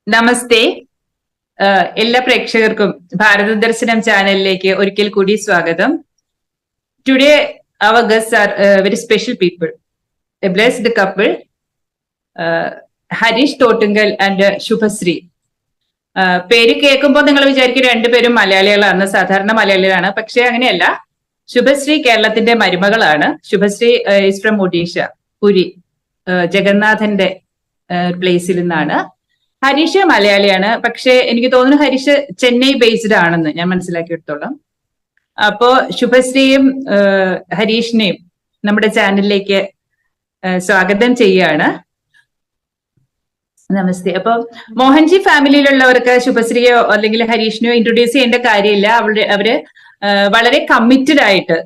നമസ്തേ. എല്ലാ പ്രേക്ഷകർക്കും ഭാരതദർശനം ചാനലിലേക്ക് ഒരിക്കൽ കൂടി സ്വാഗതം. Today our guests are very special people, a blessed couple, Harish Thottungal and Shubhashree. പേര് കേൾക്കുമ്പോൾ നിങ്ങൾ വിചാരിക്കും രണ്ടുപേരും മലയാളികളാണ്, സാധാരണ മലയാളികളാണ്. പക്ഷെ അങ്ങനെയല്ല. ശുഭശ്രീ കേരളത്തിന്റെ മരുമകളാണ്. ശുഭശ്രീ ഈസ് ഫ്രം ഒഡീഷ, പുരി, ജഗന്നാഥന്റെ പ്ലേസിൽ നിന്നാണ്. ഹരീഷ് മലയാളിയാണ്. പക്ഷെ എനിക്ക് തോന്നുന്നു ഹരീഷ് ചെന്നൈ ബേസ്ഡ് ആണെന്ന് ഞാൻ മനസ്സിലാക്കിയെടുത്തോളാം. അപ്പോ ശുഭശ്രീയും ഹരീഷിനെയും നമ്മുടെ ചാനലിലേക്ക് സ്വാഗതം ചെയ്യാണ്. നമസ്തേ. അപ്പൊ മോഹൻജി ഫാമിലിയിലുള്ളവർക്ക് ശുഭശ്രീയോ അല്ലെങ്കിൽ ഹരീഷിനെയോ ഇൻട്രൊഡ്യൂസ് ചെയ്യേണ്ട കാര്യമില്ല. അവര് വളരെ കമ്മിറ്റഡ് ആയിട്ട്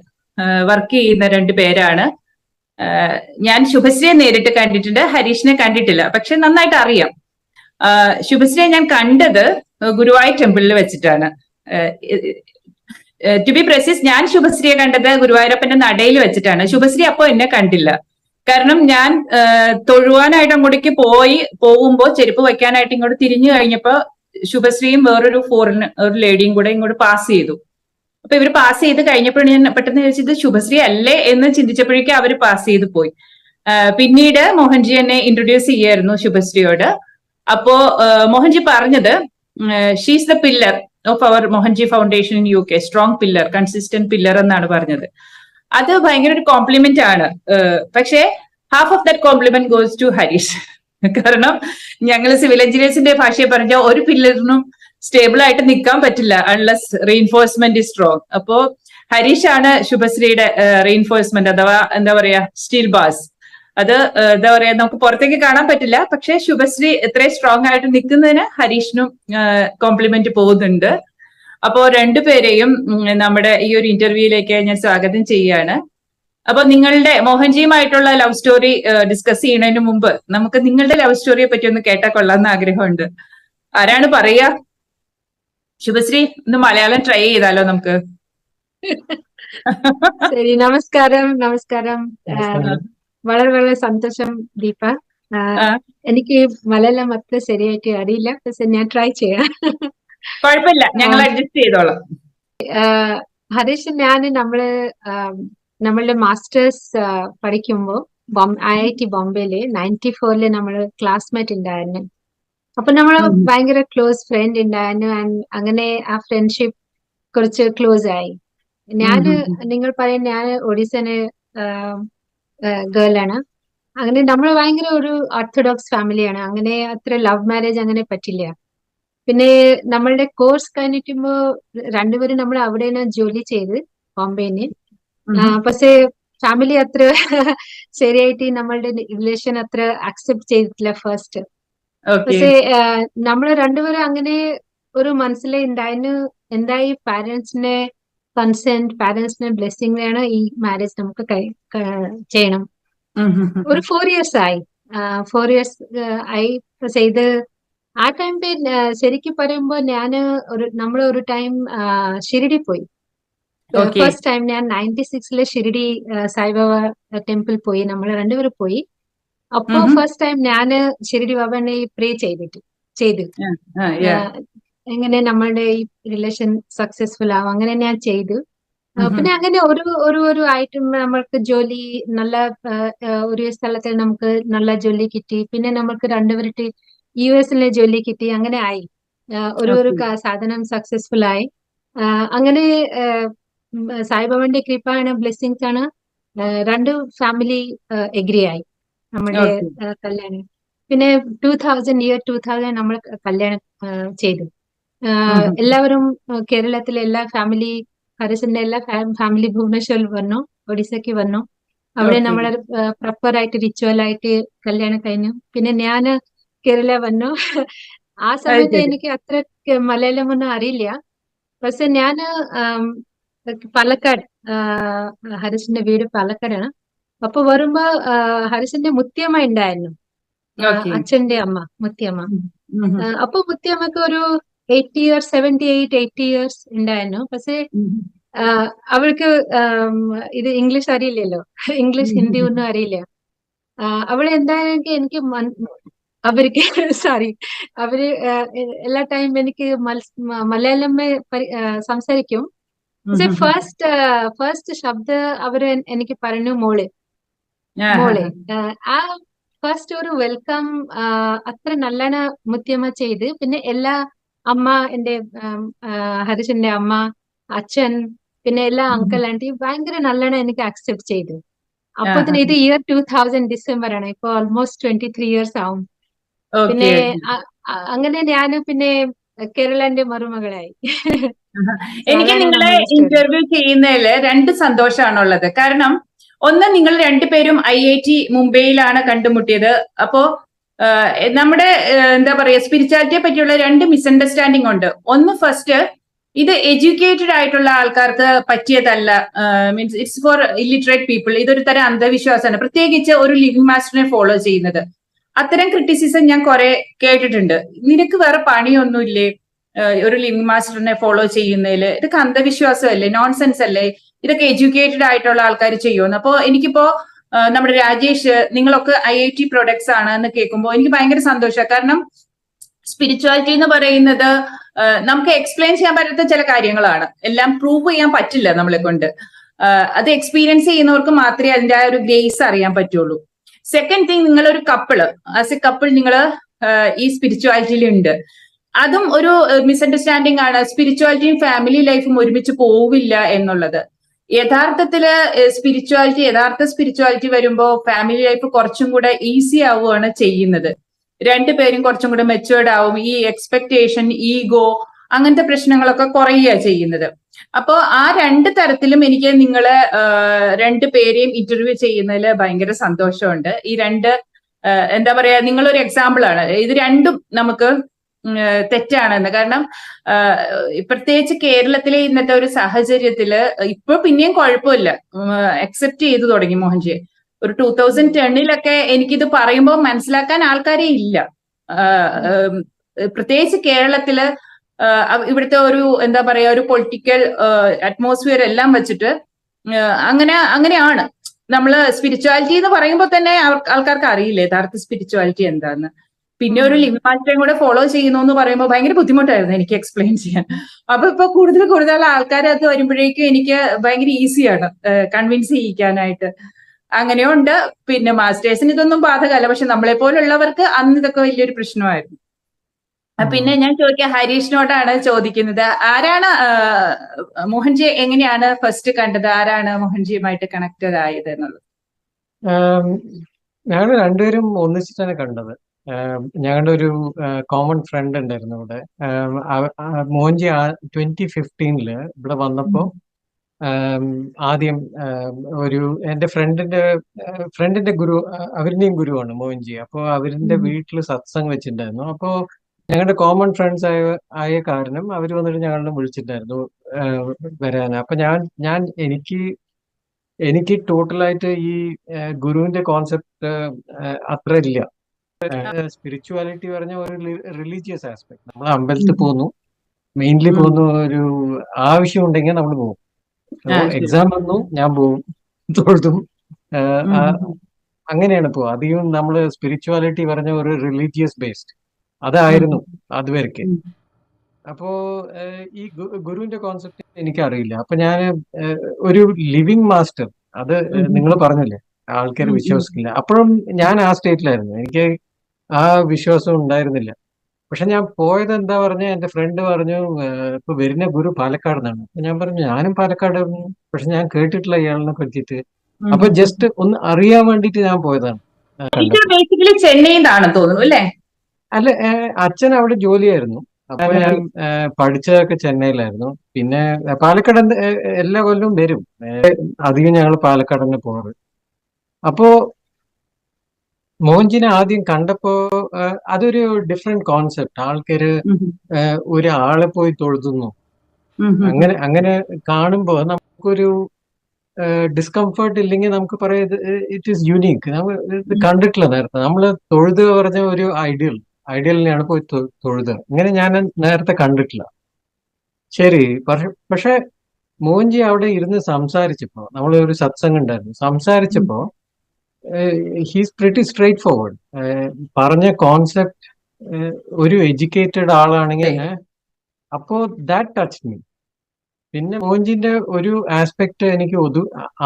വർക്ക് ചെയ്യുന്ന രണ്ടു പേരാണ്. ഞാൻ ശുഭശ്രീയെ നേരിട്ട് കണ്ടിട്ടുണ്ട്, ഹരീഷിനെ കണ്ടിട്ടില്ല. പക്ഷെ നന്നായിട്ട് അറിയാം. ശുഭശ്രീയെ ഞാൻ കണ്ടത് ഗുരുവായൂർ ടെമ്പിളിൽ വെച്ചിട്ടാണ്. ടു ബി പ്രസീസ്, ഞാൻ ശുഭശ്രീയെ കണ്ടത് ഗുരുവായൂരപ്പന്റെ നടയിൽ വെച്ചിട്ടാണ്. ശുഭശ്രീ അപ്പോ എന്നെ കണ്ടില്ല. കാരണം ഞാൻ തൊഴുവാനായിട്ട് അങ്ങോട്ടേക്ക് പോകുമ്പോ ചെരുപ്പ് വയ്ക്കാനായിട്ട് ഇങ്ങോട്ട് തിരിഞ്ഞു കഴിഞ്ഞപ്പോ ശുഭശ്രീയും വേറൊരു ഒരു ലേഡിയും കൂടെ ഇങ്ങോട്ട് പാസ് ചെയ്തു. അപ്പൊ ഇവര് പാസ് ചെയ്ത് കഴിഞ്ഞപ്പോഴാണ് ഞാൻ പെട്ടെന്ന് ചോദിച്ചത് ശുഭശ്രീ അല്ലേ എന്ന് ചിന്തിച്ചപ്പോഴേക്കും അവര് പാസ് ചെയ്ത് പോയി. പിന്നീട് മോഹൻജി എന്നെ ഇൻട്രൊഡ്യൂസ് ചെയ്യായിരുന്നു ശുഭശ്രീയോട്. അപ്പോ മോഹൻജി പറഞ്ഞത് she's the pillar of our Mohanji foundation in UK, strong pillar, consistent pillar എന്നാണ് പറഞ്ഞത്. അത് ഭയങ്കര ഒരു കോംപ്ലിമെന്റ് ആണ്. പക്ഷേ half of that compliment goes to Harish. കാരണം ഞങ്ങൾ സിവിൽ എഞ്ചിനീയേഴ്സിന്റെ ഭാഷയെ പറഞ്ഞാൽ ഒരു പില്ലറിനും സ്റ്റേബിൾ ആയിട്ട് നിൽക്കാൻ പറ്റില്ല അൺലെസ് റീഇൻഫോഴ്സ്മെന്റ് ഇസ് സ്ട്രോങ്. അപ്പോ ഹരീഷ് ആണ് ശുഭശ്രീയുടെ റീഇൻഫോഴ്സ്മെന്റ്, അഥവാ എന്താ പറയാ സ്റ്റീൽ ബാസ്. അത് എന്താ പറയാ നമുക്ക് പുറത്തേക്ക് കാണാൻ പറ്റില്ല. പക്ഷെ ശുഭശ്രീ ഇത്രയും സ്ട്രോങ് ആയിട്ട് നിൽക്കുന്നതിന് ഹരീഷിനും കോംപ്ലിമെന്റ് പോകുന്നുണ്ട്. അപ്പോ രണ്ടുപേരെയും നമ്മുടെ ഈ ഒരു ഇന്റർവ്യൂയിലേക്ക് ഞാൻ സ്വാഗതം ചെയ്യാണ്. അപ്പൊ നിങ്ങളുടെ മോഹൻജിയുമായിട്ടുള്ള ലവ് സ്റ്റോറി ഡിസ്കസ് ചെയ്യുന്നതിന് മുമ്പ് നമുക്ക് നിങ്ങളുടെ ലവ് സ്റ്റോറിയെ പറ്റി ഒന്ന് കേട്ടാൽ കൊള്ളാമെന്ന് ആഗ്രഹമുണ്ട്. ആരാണ് പറയാ? ശുഭശ്രീ, ഒന്ന് മലയാളം ട്രൈ ചെയ്താലോ നമുക്ക്? ശരി. നമസ്കാരം. വളരെ വളരെ സന്തോഷം ദീപ. എനിക്ക് മലയാളം അത്ര ശരിയായിട്ട് അറിയില്ല, പക്ഷെ ഞാൻ ട്രൈ ചെയ്യാം. കുഴപ്പമില്ല, ഞങ്ങൾ അഡ്ജസ്റ്റ് ചെയ്തോളാം. ഹരീഷ്, നമ്മളുടെ മാസ്റ്റേഴ്സ് പഠിക്കുമ്പോ IIT ബോംബെയില് 94 നമ്മള് ക്ലാസ്മേറ്റ് ഉണ്ടായിരുന്നു. അപ്പൊ നമ്മള് ഭയങ്കര ക്ലോസ് ഫ്രണ്ട് ഉണ്ടായിരുന്നു. അങ്ങനെ ആ ഫ്രണ്ട്ഷിപ്പ് കുറച്ച് ക്ലോസ് ആയി. നിങ്ങൾ പറയാൻ ഞാൻ ഒഡീസന് ഗേൾ ആണ്. അങ്ങനെ നമ്മൾ ഭയങ്കര ഒരു ഓർത്തഡോക്സ് ഫാമിലിയാണ്. അങ്ങനെ അത്ര ലവ് മാരേജ് അങ്ങനെ പറ്റില്ല. പിന്നെ നമ്മളുടെ കോഴ്സ് കഴിഞ്ഞിട്ടുമ്പോ രണ്ടുപേരും നമ്മൾ അവിടെയാണ് ജോലി ചെയ്ത് ബോംബെന്ന്. പക്ഷെ ഫാമിലി അത്ര ശരിയായിട്ട് നമ്മളുടെ റിലേഷൻ അത്ര അക്സെപ്റ്റ് ചെയ്തിട്ടില്ല ഫസ്റ്റ്. പക്ഷെ നമ്മൾ രണ്ടുപേരും അങ്ങനെ ഒരു മനസ്സിലെ ഉണ്ടായിരുന്നു. എന്തായി പാരന്റ്സിന്റെ കൺസെന്റ്, പാരന്റ്സിന്റെ ബ്ലെസ്സിംഗ് വേണം ഈ മാരേജ് നമുക്ക് ചെയ്യണം. ഒരു 4 years ആയി. 4 years ആയി. പക്ഷെ ഇത് ആ ടൈമിൽ ശരിക്കും പറയുമ്പോ നമ്മൾ ഒരു ടൈം ഷിരിഡി പോയി. ഫസ്റ്റ് ടൈം ഞാൻ 96 ഷിരിഡി സായിബാബ ടെമ്പിൾ പോയി. നമ്മൾ രണ്ടുപേരും പോയി. അപ്പോ ഫസ്റ്റ് ടൈം ഞാന് ഷിരിഡി ബാബനെ പ്രേ ചെയ്തു എങ്ങനെ നമ്മളുടെ ഈ റിലേഷൻ സക്സസ്ഫുൾ ആവും, അങ്ങനെ ഞാൻ ചെയ്തു. പിന്നെ അങ്ങനെ ഒരു ആയിട്ടും നമ്മൾക്ക് ജോലി നല്ല ഒരു സ്ഥലത്തിൽ നമുക്ക് നല്ല ജോലി കിട്ടി. പിന്നെ നമുക്ക് രണ്ടുപേരുടെ US ജോലി കിട്ടി. അങ്ങനെ ആയി. ഒരു സാധനം സക്സസ്ഫുൾ ആയി. അങ്ങനെ സായിബാബന്റെ കൃപയാണ്, ബ്ലെസ്സിങ്സ് ആണ്. രണ്ട് ഫാമിലി എഗ്രി ആയി നമ്മുടെ കല്യാണം. പിന്നെ 2000 നമ്മൾ കല്യാണം ചെയ്തു. എല്ലാവരും കേരളത്തിലെ എല്ലാ ഫാമിലി, ഹരീഷിന്റെ എല്ലാ ഫാമിലി ഭുവനേശ്വറിൽ വന്നു, ഒഡീസക്ക് വന്നു. അവിടെ നമ്മളെ പ്രോപ്പർ ആയിട്ട് റിച്വൽ ആയിട്ട് കല്യാണം കഴിഞ്ഞു. പിന്നെ ഞാന് കേരള വന്നു. ആ സമയത്ത് എനിക്ക് അത്ര മലയാളം ഒന്നും അറിയില്ല. പക്ഷെ ഞാന് പാലക്കാട്, ഹരീഷിന്റെ വീട് പാലക്കാടാണ്. അപ്പൊ വരുമ്പോ ഹരീഷിന്റെ മുത്തിയമ്മ ഉണ്ടായിരുന്നു, അച്ഛന്റെ അമ്മ മുത്തിയമ്മ. അപ്പൊ മുത്തിയമ്മക്ക് ഒരു 80 years ഉണ്ടായിരുന്നു. പക്ഷെ അവൾക്ക് ഇത് ഇംഗ്ലീഷ് അറിയില്ലല്ലോ, ഇംഗ്ലീഷ് ഹിന്ദി ഒന്നും അറിയില്ല. അവൾ എന്തായാലും എനിക്ക് അവർക്ക് സോറി, അവര് എല്ലാ ടൈം എനിക്ക് മലയാളമേ സംസാരിക്കും. ഉം, പക്ഷെ ഉം, ഉം. ഫസ്റ്റ് ശബ്ദ അവര് എനിക്ക് പറഞ്ഞു മോള് ആ, ആ, മോളെ. ആ. ആ ഫസ്റ്റ് ഒരു വെൽക്കം അത്ര നല്ലോണം മുത്തിയമ്മ ചെയ്ത്, പിന്നെ എല്ലാ അമ്മ, എന്റെ ഹരിശന്റെ അമ്മ, അച്ഛൻ, പിന്നെ എല്ലാ ഉം, ഉം. അങ്കിൾ ആന്റി ഭയങ്കര നല്ലോണം എനിക്ക് അക്സെപ്റ്റ് ചെയ്തു. ആ, അപ്പൊ ആ. തന്നെ ഇത് ഇയർ 2000 ഡിസംബർ ആണ്, ഇപ്പൊ ഓൾമോസ്റ്റ് 23 ഇയേഴ്സ് ആവും. ഓക്കെ. പിന്നെ അങ്ങനെ ഞാൻ പിന്നെ കേരളന്റെ മരുമകളായി. ആഹാ. സോ എനിക്ക് അതാണ് നിങ്ങളെ നമ്മളുടെ സ്റ്റോറി. ഇന്റർവ്യൂ ചെയ്യുന്നതില് രണ്ട് സന്തോഷമാണുള്ളത്. കാരണം ഒന്ന്, നിങ്ങൾ രണ്ടുപേരും IIT മുംബൈയിലാണ് കണ്ടുമുട്ടിയത്. അപ്പോ നമ്മുടെ എന്താ പറയാ, സ്പിരിച്വാലിറ്റിയെ പറ്റിയുള്ള രണ്ട് മിസ്അണ്ടർസ്റ്റാൻഡിംഗ് ഉണ്ട്. ഒന്ന്, ഫസ്റ്റ്, ഇത് എഡ്യൂക്കേറ്റഡ് ആയിട്ടുള്ള ആൾക്കാർക്ക് പറ്റിയതല്ല. Means it's for illiterate people. ഇതൊരു തരം അന്ധവിശ്വാസമാണ്, പ്രത്യേകിച്ച് ഒരു ലിവിംഗ് മാസ്റ്ററിനെ ഫോളോ ചെയ്യുന്നത്. അത്തരം ക്രിറ്റിസിസം ഞാൻ കുറെ കേട്ടിട്ടുണ്ട്. നിനക്ക് വേറെ പണിയൊന്നുമില്ലേ ഒരു ലിവിംഗ് മാസ്റ്ററിനെ ഫോളോ ചെയ്യുന്നതില്? ഇതൊക്കെ അന്ധവിശ്വാസമല്ലേ, നോൺസെൻസ് അല്ലേ, ഇതൊക്കെ എഡ്യൂക്കേറ്റഡ് ആയിട്ടുള്ള ആൾക്കാർ ചെയ്യുമെന്ന്. അപ്പോ എനിക്കിപ്പോ നമ്മുടെ രാജേഷ്, നിങ്ങളൊക്കെ IIT പ്രൊഡക്ട്സ് ആണ് എന്ന് കേൾക്കുമ്പോൾ എനിക്ക് ഭയങ്കര സന്തോഷമാണ്. കാരണം സ്പിരിച്വാലിറ്റി എന്ന് പറയുന്നത് നമുക്ക് എക്സ്പ്ലെയിൻ ചെയ്യാൻ പറ്റാത്ത ചില കാര്യങ്ങളാണ്. എല്ലാം പ്രൂവ് ചെയ്യാൻ പറ്റില്ല നമ്മളെ കൊണ്ട്. അത് എക്സ്പീരിയൻസ് ചെയ്യുന്നവർക്ക് മാത്രമേ അതിന്റെ ആ ഒരു ഗ്രേസ് അറിയാൻ പറ്റുള്ളൂ. സെക്കൻഡ് തിങ്, നിങ്ങളൊരു കപ്പിള്, ആസ് എ കപ്പിൾ നിങ്ങൾ ഈ സ്പിരിച്വാലിറ്റിയിൽ ഉണ്ട്. അതും ഒരു മിസ്അണ്ടർസ്റ്റാൻഡിംഗ് ആണ്. സ്പിരിച്വാലിറ്റിയും ഫാമിലി ലൈഫും ഒരുമിച്ച് പോവില്ല എന്നുള്ളത്. യഥാർത്ഥത്തില് യഥാർത്ഥ സ്പിരിച്വാലിറ്റി വരുമ്പോ ഫാമിലി ലൈഫ് കുറച്ചും കൂടെ ഈസി ആവുകയാണ് ചെയ്യുന്നത്. രണ്ടുപേരും കുറച്ചും കൂടെ മെച്ചുവേർഡ് ആവും. ഈ എക്സ്പെക്ടേഷൻ, ഈഗോ, അങ്ങനത്തെ പ്രശ്നങ്ങളൊക്കെ കുറയുക ചെയ്യുന്നത്. അപ്പോ ആ രണ്ട് തരത്തിലും എനിക്ക് നിങ്ങളെ രണ്ടുപേരെയും ഇന്റർവ്യൂ ചെയ്യുന്നതിൽ ഭയങ്കര സന്തോഷമുണ്ട്. ഈ രണ്ട് എന്താ പറയാ, നിങ്ങളൊരു എക്സാമ്പിൾ ആണ്. ഇത് രണ്ടും നമുക്ക് തെറ്റാണെന്ന്. കാരണം പ്രത്യേകിച്ച് കേരളത്തിലെ ഇന്നത്തെ ഒരു സാഹചര്യത്തില് ഇപ്പൊ പിന്നെയും കുഴപ്പമില്ല, അക്സെപ്റ്റ് ചെയ്തു തുടങ്ങി മോഹൻജി. ഒരു 2010-ലൊക്കെ എനിക്കിത് പറയുമ്പോൾ മനസ്സിലാക്കാൻ ആൾക്കാരെ ഇല്ല. പ്രത്യേകിച്ച് കേരളത്തില് ഇവിടുത്തെ ഒരു എന്താ പറയാ, ഒരു പൊളിറ്റിക്കൽ അറ്റ്മോസ്ഫിയർ എല്ലാം വെച്ചിട്ട് അങ്ങനെയാണ്. നമ്മള് സ്പിരിച്വാലിറ്റി എന്ന് പറയുമ്പോൾ തന്നെ ആൾക്കാർക്ക് അറിയില്ല യഥാർത്ഥ സ്പിരിച്വാലിറ്റി എന്താന്ന്. പിന്നെ ഒരു ലിവിംഗ് മാസ്റ്ററേയും കൂടെ ഫോളോ ചെയ്യുന്നു എന്ന് പറയുമ്പോൾ ഭയങ്കര ബുദ്ധിമുട്ടായിരുന്നു എനിക്ക് എക്സ്പ്ലെയിൻ ചെയ്യാൻ. അപ്പൊ ഇപ്പൊ കൂടുതൽ ആൾക്കാരത് വരുമ്പോഴേക്കും എനിക്ക് ഭയങ്കര ഈസിയാണ് കൺവിൻസ് ചെയ്യിക്കാനായിട്ട്. അങ്ങനെയുണ്ട്. പിന്നെ മാസ്റ്റേഴ്സിന് ഇതൊന്നും ബാധകമല്ല, പക്ഷെ നമ്മളെ പോലുള്ളവർക്ക് അന്ന് ഇതൊക്കെ വലിയൊരു പ്രശ്നമായിരുന്നു. പിന്നെ ഞാൻ ചോദിക്കാം, ഹരീഷിനോടാണ് ചോദിക്കുന്നത്. ആരാണ് മോഹൻജി എങ്ങനെയാണ് ഫസ്റ്റ് കണ്ടത്? ആരാണ് മോഹൻജിയുമായിട്ട് കണക്റ്റഡ് ആയത് എന്നുള്ളത്? ഞങ്ങൾ രണ്ടുപേരും ഒന്നിച്ചിട്ടാണ് കണ്ടത്. ഞങ്ങളുടെ ഒരു കോമൺ ഫ്രണ്ട് ഉണ്ടായിരുന്നു ഇവിടെ. മോഹൻജി 2015 ഇവിടെ വന്നപ്പോ ആദ്യം ഒരു എന്റെ ഫ്രണ്ടിന്റെ ഗുരു, അവരുടെയും ഗുരുവാണ് മോഹൻജി. അപ്പോൾ അവരുടെ വീട്ടിൽ സത്സംഗ് വെച്ചിട്ടുണ്ടായിരുന്നു. അപ്പോൾ ഞങ്ങളുടെ കോമൺ ഫ്രണ്ട്സ് ആയ കാരണം അവർ വന്നിട്ട് ഞങ്ങളെ വിളിച്ചിട്ടുണ്ടായിരുന്നു വരാൻ. അപ്പൊ ഞാൻ എനിക്ക് ടോട്ടലായിട്ട് ഈ ഗുരുവിന്റെ കോൺസെപ്റ്റ് അത്ര ഇല്ല. സ്പിരിച്വാലിറ്റി പറഞ്ഞ ഒരു റിലീജിയസ് ആസ്പെക്ട്. നമ്മൾ അമ്പലത്തിൽ പോകുന്നു, മെയിൻലി പോകുന്ന ഒരു ആവശ്യം ഉണ്ടെങ്കിൽ നമ്മൾ പോകും. എക്സാം വന്നു ഞാൻ പോകും, തൊഴുതും അങ്ങനെയാണ് പോകുക. അധികം നമ്മൾ സ്പിരിച്വാലിറ്റി പറഞ്ഞ ഒരു റിലീജിയസ് ബേസ്ഡ് അതായിരുന്നു അതുവരെയ്ക്ക്. അപ്പോ ഈ ഗുരുവിന്റെ കോൺസെപ്റ്റ് എനിക്കറിയില്ല. അപ്പൊ ഞാൻ ഒരു ലിവിങ് മാസ്റ്റർ, അത് നിങ്ങൾ പറഞ്ഞില്ലേ ആൾക്കാർ വിശ്വസിക്കില്ല, അപ്പോഴും ഞാൻ ആ സ്റ്റേറ്റിലായിരുന്നു. എനിക്ക് ആ വിശ്വാസം ഉണ്ടായിരുന്നില്ല. പക്ഷെ ഞാൻ പോയത് എന്താ പറഞ്ഞ, എന്റെ ഫ്രണ്ട് പറഞ്ഞു ഇപ്പൊ വരുന്ന ഗുരു പാലക്കാട് നിന്നാണ്. അപ്പൊ ഞാൻ പറഞ്ഞു ഞാനും പാലക്കാട്, പക്ഷെ ഞാൻ കേട്ടിട്ടില്ല ഇയാളിനെ പറ്റിയിട്ട്. അപ്പൊ ജസ്റ്റ് ഒന്ന് അറിയാൻ വേണ്ടിയിട്ട് ഞാൻ പോയതാണ്. ബേസിക്കലി ചെന്നൈയിൽ നിന്നാണ് തോന്നുന്നു അല്ലേ? അല്ല, അച്ഛൻ അവിടെ ജോലിയായിരുന്നു. അപ്പൊ ഞാൻ പഠിച്ചതൊക്കെ ചെന്നൈയിലായിരുന്നു. പിന്നെ പാലക്കാട് എല്ലാ കൊല്ലവും വരും. അധികം ഞങ്ങൾ പാലക്കാട് തന്നെ പോകാറ്. അപ്പോ മോഹൻജിനെ ആദ്യം കണ്ടപ്പോ അതൊരു ഡിഫറെന്റ് കോൺസെപ്റ്റ്. ആൾക്കാര് ഒരാളെ പോയി തൊഴുതുന്നു, അങ്ങനെ കാണുമ്പോ നമുക്കൊരു ഡിസ്കംഫർട്ട് ഇല്ലെങ്കിൽ നമുക്ക് പറയാം ഇറ്റ് ഈസ് യുണീക്ക്. നമ്മൾ ഇത് കണ്ടിട്ടില്ല നേരത്തെ. നമ്മൾ തൊഴുത് പറഞ്ഞ ഒരു ഐഡിയലിനെയാണ് പോയി തൊഴുത്. ഇങ്ങനെ ഞാൻ നേരത്തെ കണ്ടിട്ടില്ല. ശരി, പക്ഷെ മോഹൻജി അവിടെ ഇരുന്ന് സംസാരിച്ചപ്പോ, നമ്മൾ ഒരു സത്സംഗം ഉണ്ടായിരുന്നു, സംസാരിച്ചപ്പോ ഹീസ് പ്രിറ്റി സ്ട്രേറ്റ് ഫോർവേഡ്. പറഞ്ഞ കോൺസെപ്റ്റ് ഒരു എഡ്യൂക്കേറ്റഡ് ആളാണെങ്കിൽ അപ്പോ ദാറ്റ് ടച്ച് മീ. പിന്നെ മോഹൻജിന്റെ ഒരു ആസ്പെക്ട് എനിക്ക്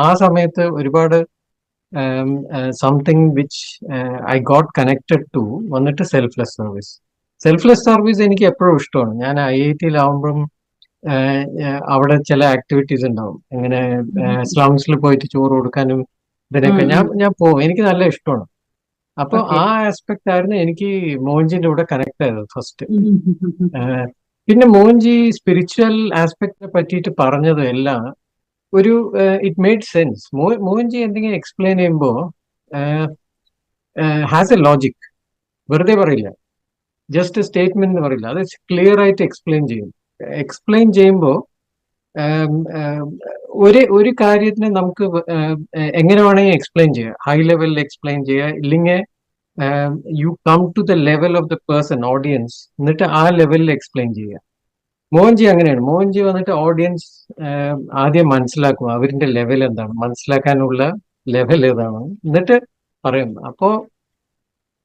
ആ സമയത്ത് ഒരുപാട് something which I got connected to വന്നിട്ട് സെൽഫ്ലെസ് സർവീസ്. സെൽഫ്ലെസ് സർവീസ് എനിക്ക് എപ്പോഴും ഇഷ്ടമാണ്. ഞാൻ IIT-യിലാവുമ്പം അവിടെ ചില ആക്ടിവിറ്റീസ് ഉണ്ടാവും, ഇങ്ങനെ സ്ലംസിൽ പോയിട്ട് ചോറ് കൊടുക്കാനും ഇതിനൊക്കെ ഞാൻ പോകും. എനിക്ക് നല്ല ഇഷ്ടമാണ്. അപ്പൊ ആ ആസ്പെക്ട് ആയിരുന്നു എനിക്ക് മോഹൻജിന്റെ കൂടെ കണക്ട് ആയത് ഫസ്റ്റ്. പിന്നെ മോഹൻജി സ്പിരിച്വൽ ആസ്പെക്ടിനെ പറ്റിയിട്ട് പറഞ്ഞത് എല്ലാം ഒരു ഇറ്റ് മെയ്ഡ് സെൻസ്. മോഹൻജി എന്തെങ്കിലും എക്സ്പ്ലെയിൻ ചെയ്യുമ്പോൾ ഹാസ് എ ലോജിക്. വെറുതെ പറയില്ല, ജസ്റ്റ് സ്റ്റേറ്റ്മെന്റ് എന്ന് പറയില്ല, അത് ക്ലിയർ ആയിട്ട് എക്സ്പ്ലെയിൻ ചെയ്യും. എക്സ്പ്ലെയിൻ ചെയ്യുമ്പോൾ ഒരു കാര്യത്തിന് നമുക്ക് എങ്ങനെ വേണമെങ്കിൽ എക്സ്പ്ലെയിൻ ചെയ്യാം. ഹൈ ലെവലിൽ എക്സ്പ്ലെയിൻ ചെയ്യുക, ഇല്ലെങ്കിൽ you come to the level of the person, audience, എന്നിട്ട് ആ ലെവലിൽ എക്സ്പ്ലെയിൻ ചെയ്യുക. മോഹൻജി അങ്ങനെയാണ്. മോഹൻജി വന്നിട്ട് ഓഡിയൻസ് ആദ്യം മനസ്സിലാക്കും അവരിന്റെ ലെവൽ എന്താണ്, മനസ്സിലാക്കാനുള്ള ലെവൽ ഏതാണ്, എന്നിട്ട് പറയും. അപ്പോ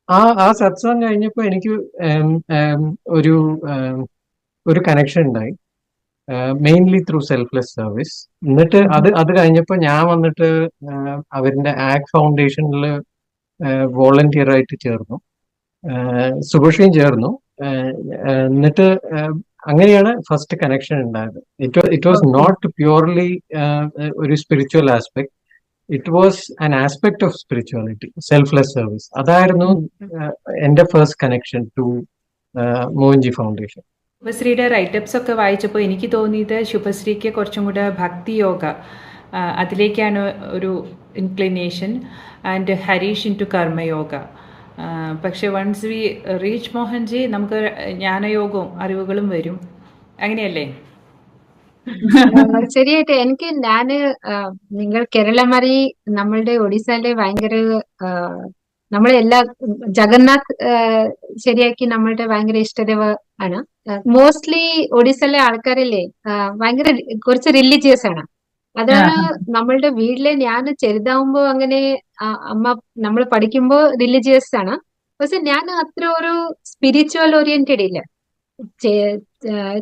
ആ സത്സംഗം കഴിഞ്ഞപ്പോൾ എനിക്ക് ഒരു ഒരു കണക്ഷൻ ഉണ്ടായി, മെയിൻലി ത്രൂ സെൽഫ്ലെസ് സർവീസ്. എന്നിട്ട് അത് കഴിഞ്ഞപ്പോൾ ഞാൻ വന്നിട്ട് അവരിന്റെ ആക്ട് ഫൗണ്ടേഷനിൽ വോളണ്ടിയർ ആയിട്ട് ചേർന്നു. സുഭശ്രീയും ചേർന്നു. എന്നിട്ട് അങ്ങനെയാണ് ഫസ്റ്റ് കണക്ഷൻ ഉണ്ടായത്. ഇറ്റ് വാസ് നോട്ട് പ്യൂർലി ഒരു spiritual aspect, it was an aspect of spirituality, selfless service. അതായിരുന്നു എന്റെ first connection to Mohanji foundation. ശുഭശ്രീയുടെ റൈറ്റപ്സ് ഒക്കെ വായിച്ചപ്പോൾ എനിക്ക് തോന്നിയത് ശുഭശ്രീക്ക് കുറച്ചും കൂടെ ഭക്തിയോഗ അതിലേക്കാണ് ഒരു inclination, and Harish into കർമ്മയോഗ. പക്ഷെ വൺസ് വി റീച്ച് മോഹൻജി നമുക്ക് ജ്ഞാനയോഗവും അറിവുകളും വരും. അങ്ങനെയല്ലേ? ശരിയായിട്ട് ഞാന് നിങ്ങൾ കേരളമറി നമ്മളുടെ ഒഡീസയിലെ ഭയങ്കര നമ്മളെല്ലാ ജഗന്നാഥ് ശരിയാക്കി നമ്മളുടെ ഭയങ്കര ഇഷ്ടദേവ ആണ്. മോസ്റ്റ്ലി ഒഡീസയിലെ ആൾക്കാരല്ലേ ഭയങ്കര കുറച്ച് റിലീജിയസ് ആണ്. അതാണ് നമ്മളുടെ വീട്ടിലെ ഞാൻ ചെറുതാവുമ്പോ അങ്ങനെ അമ്മ നമ്മൾ പഠിക്കുമ്പോ റിലീജിയസ് ആണ്. പക്ഷെ ഞാൻ അത്ര ഒരു സ്പിരിച്വൽ ഓറിയന്റഡ് ഇല്ല.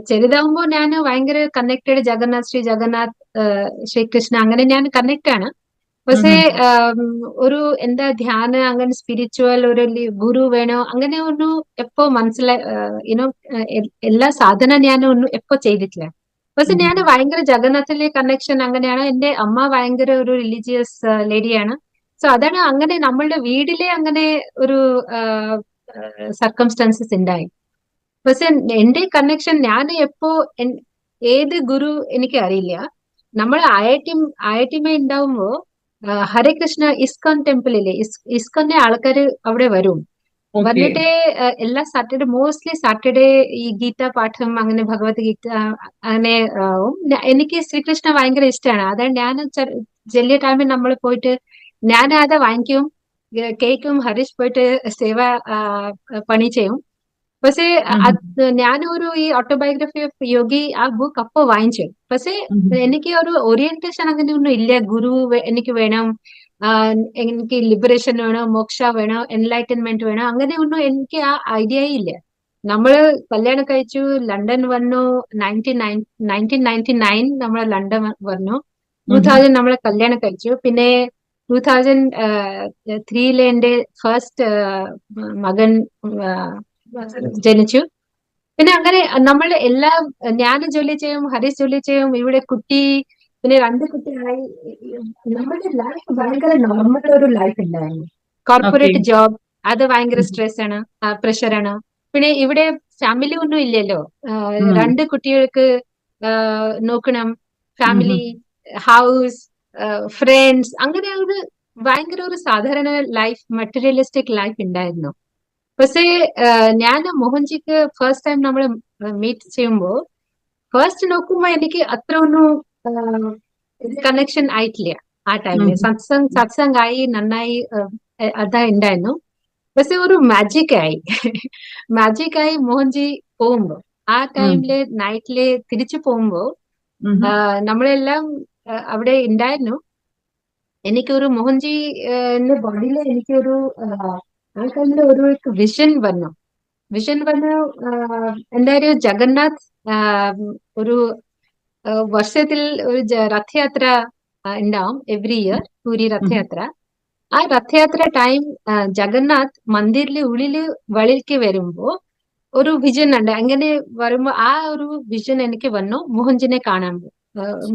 ചെറുതാവുമ്പോ ഞാൻ ഭയങ്കര കണക്റ്റഡ്, ജഗന്നാഥ് ശ്രീകൃഷ്ണ അങ്ങനെ ഞാൻ കണക്ട് ആണ്. പക്ഷേ ഒരു എന്താ ധ്യാന അങ്ങനെ സ്പിരിച്വൽ ഒരു ഗുരു വേണോ അങ്ങനെ ഒന്നും എപ്പോ യുനോ എല്ലാ സാധന ഞാൻ ഒന്നും എപ്പോ ചെയ്തിട്ടില്ല. പക്ഷെ ഞാൻ ഭയങ്കര ജഗന്നാഥിലെ കണക്ഷൻ അങ്ങനെയാണ്. എന്റെ അമ്മ ഭയങ്കര ഒരു റിലീജിയസ് ലേഡിയാണ്. സോ അതാണ് അങ്ങനെ നമ്മളുടെ വീട്ടിലെ അങ്ങനെ ഒരു സർക്കംസ്റ്റൻസസ് ഉണ്ടായി. പക്ഷെ എന്റെ കണക്ഷൻ ഞാൻ എപ്പോ ഏത് ഗുരു എനിക്ക് അറിയില്ല. നമ്മൾ IIT ഉണ്ടാവുമ്പോ ഹരേ കൃഷ്ണ ഇസ്കോൺ ടെമ്പിളിലെ ഇസ്കോന്റെ ആൾക്കാർ അവിടെ വരും. വന്നിട്ട് എല്ലാ സാറ്റർഡേ, മോസ്റ്റ്ലി സാറ്റർഡേ ഈ ഗീത പാഠം അങ്ങനെ ഭഗവത്ഗീത അങ്ങനെ എനിക്ക് ശ്രീകൃഷ്ണ ഭയങ്കര ഇഷ്ടമാണ്. അതാണ് ഞാൻ ചെറിയ ടൈമിൽ നമ്മൾ പോയിട്ട് ഞാൻ അത് വാങ്ങിക്കും, കേക്കും, ഹരീഷ് പോയിട്ട് സേവ പണി ചെയ്യും. പക്ഷേ ഞാനൊരു ഈ ഓട്ടോബയോഗ്രഫി ഓഫ് യോഗി ആ ബുക്ക് അപ്പോ വാങ്ങിച്ചു. പക്ഷെ എനിക്ക് ഒരു ഓറിയന്റേഷൻ അങ്ങനെയൊന്നും ഇല്ല. ഗുരു എനിക്ക് വേണം, എനിക്ക് ലിബറേഷൻ വേണം, മോക്ഷ വേണം, എൻലൈറ്റൻമെന്റ് വേണം, അങ്ങനെയൊന്നും എനിക്ക് ആ ഐഡിയ ഇല്ല. നമ്മള് കല്യാണം കഴിച്ചു, ലണ്ടൻ വന്നു, 1999 നമ്മൾ ലണ്ടൻ വന്നു. 2000 നമ്മളെ കല്യാണം കഴിച്ചു. പിന്നെ 2003 എന്റെ ഫസ്റ്റ് മകൻ ജനിച്ചു. പിന്നെ അങ്ങനെ നമ്മൾ എല്ലാം, ഞാൻ ജോലി ചെയ്യും, ഹരീഷ് ജോലി ചെയ്യും, ഇവിടെ കുട്ടി, പിന്നെ 2 കുട്ടികളായി. നമ്മുടെ ലൈഫ് ഭയങ്കര നോർമൽ ഒരു ലൈഫ് ഉണ്ടായിരുന്നു. കോർപ്പറേറ്റ് ജോബ് അത് ഭയങ്കര സ്ട്രെസ് ആണ്, പ്രഷറാണ്. പിന്നെ ഇവിടെ ഫാമിലി ഒന്നും ഇല്ലല്ലോ. 2 കുട്ടികൾക്ക് നോക്കണം, ഫാമിലി, ഹൗസ്, ഫ്രണ്ട്സ്, അങ്ങനെ ഒരു ഭയങ്കര ഒരു സാധാരണ ലൈഫ്, മെറ്റീരിയലിസ്റ്റിക് ലൈഫ് ഉണ്ടായിരുന്നു. പക്ഷേ ഞാൻ മോഹൻജിക്ക് ഫസ്റ്റ് ടൈം നമ്മൾ മീറ്റ് ചെയ്യുമ്പോ ഫസ്റ്റ് നോക്കുമ്പോ എനിക്ക് അത്ര ഒന്നും കണക്ഷൻ ആയിട്ടില്ല ആ ടൈമില്. സത്സംഗ് ആയി, നന്നായി അതാ ഉണ്ടായിരുന്നു. പക്ഷെ ഒരു മാജിക് ആയി മോഹൻജി പോകുമ്പോ ആ ടൈമില് നൈറ്റില് തിരിച്ചു പോകുമ്പോ നമ്മളെല്ലാം അവിടെ ഉണ്ടായിരുന്നു. എനിക്കൊരു മോഹൻജി എന്റെ ബോഡിയിൽ എനിക്കൊരു ആൾക്കാരുടെ ഒരു വിഷൻ വന്നു. വിഷൻ വന്ന് എന്താ ഒരു ജഗന്നാഥ് ഒരു വർഷത്തിൽ ഒരു രഥയാത്ര ഉണ്ടാവും എവറി ഇയർ, പൂരി രഥയാത്ര. ആ രഥയാത്ര ടൈം ജഗന്നാഥ് മന്ദിറിലെ ഉള്ളില് വെളിക്ക് വരുമ്പോ ഒരു വിഷൻ ഉണ്ട്. അങ്ങനെ വരുമ്പോ ആ ഒരു വിഷൻ എനിക്ക് വന്നു മോഹൻജിനെ കാണാൻ.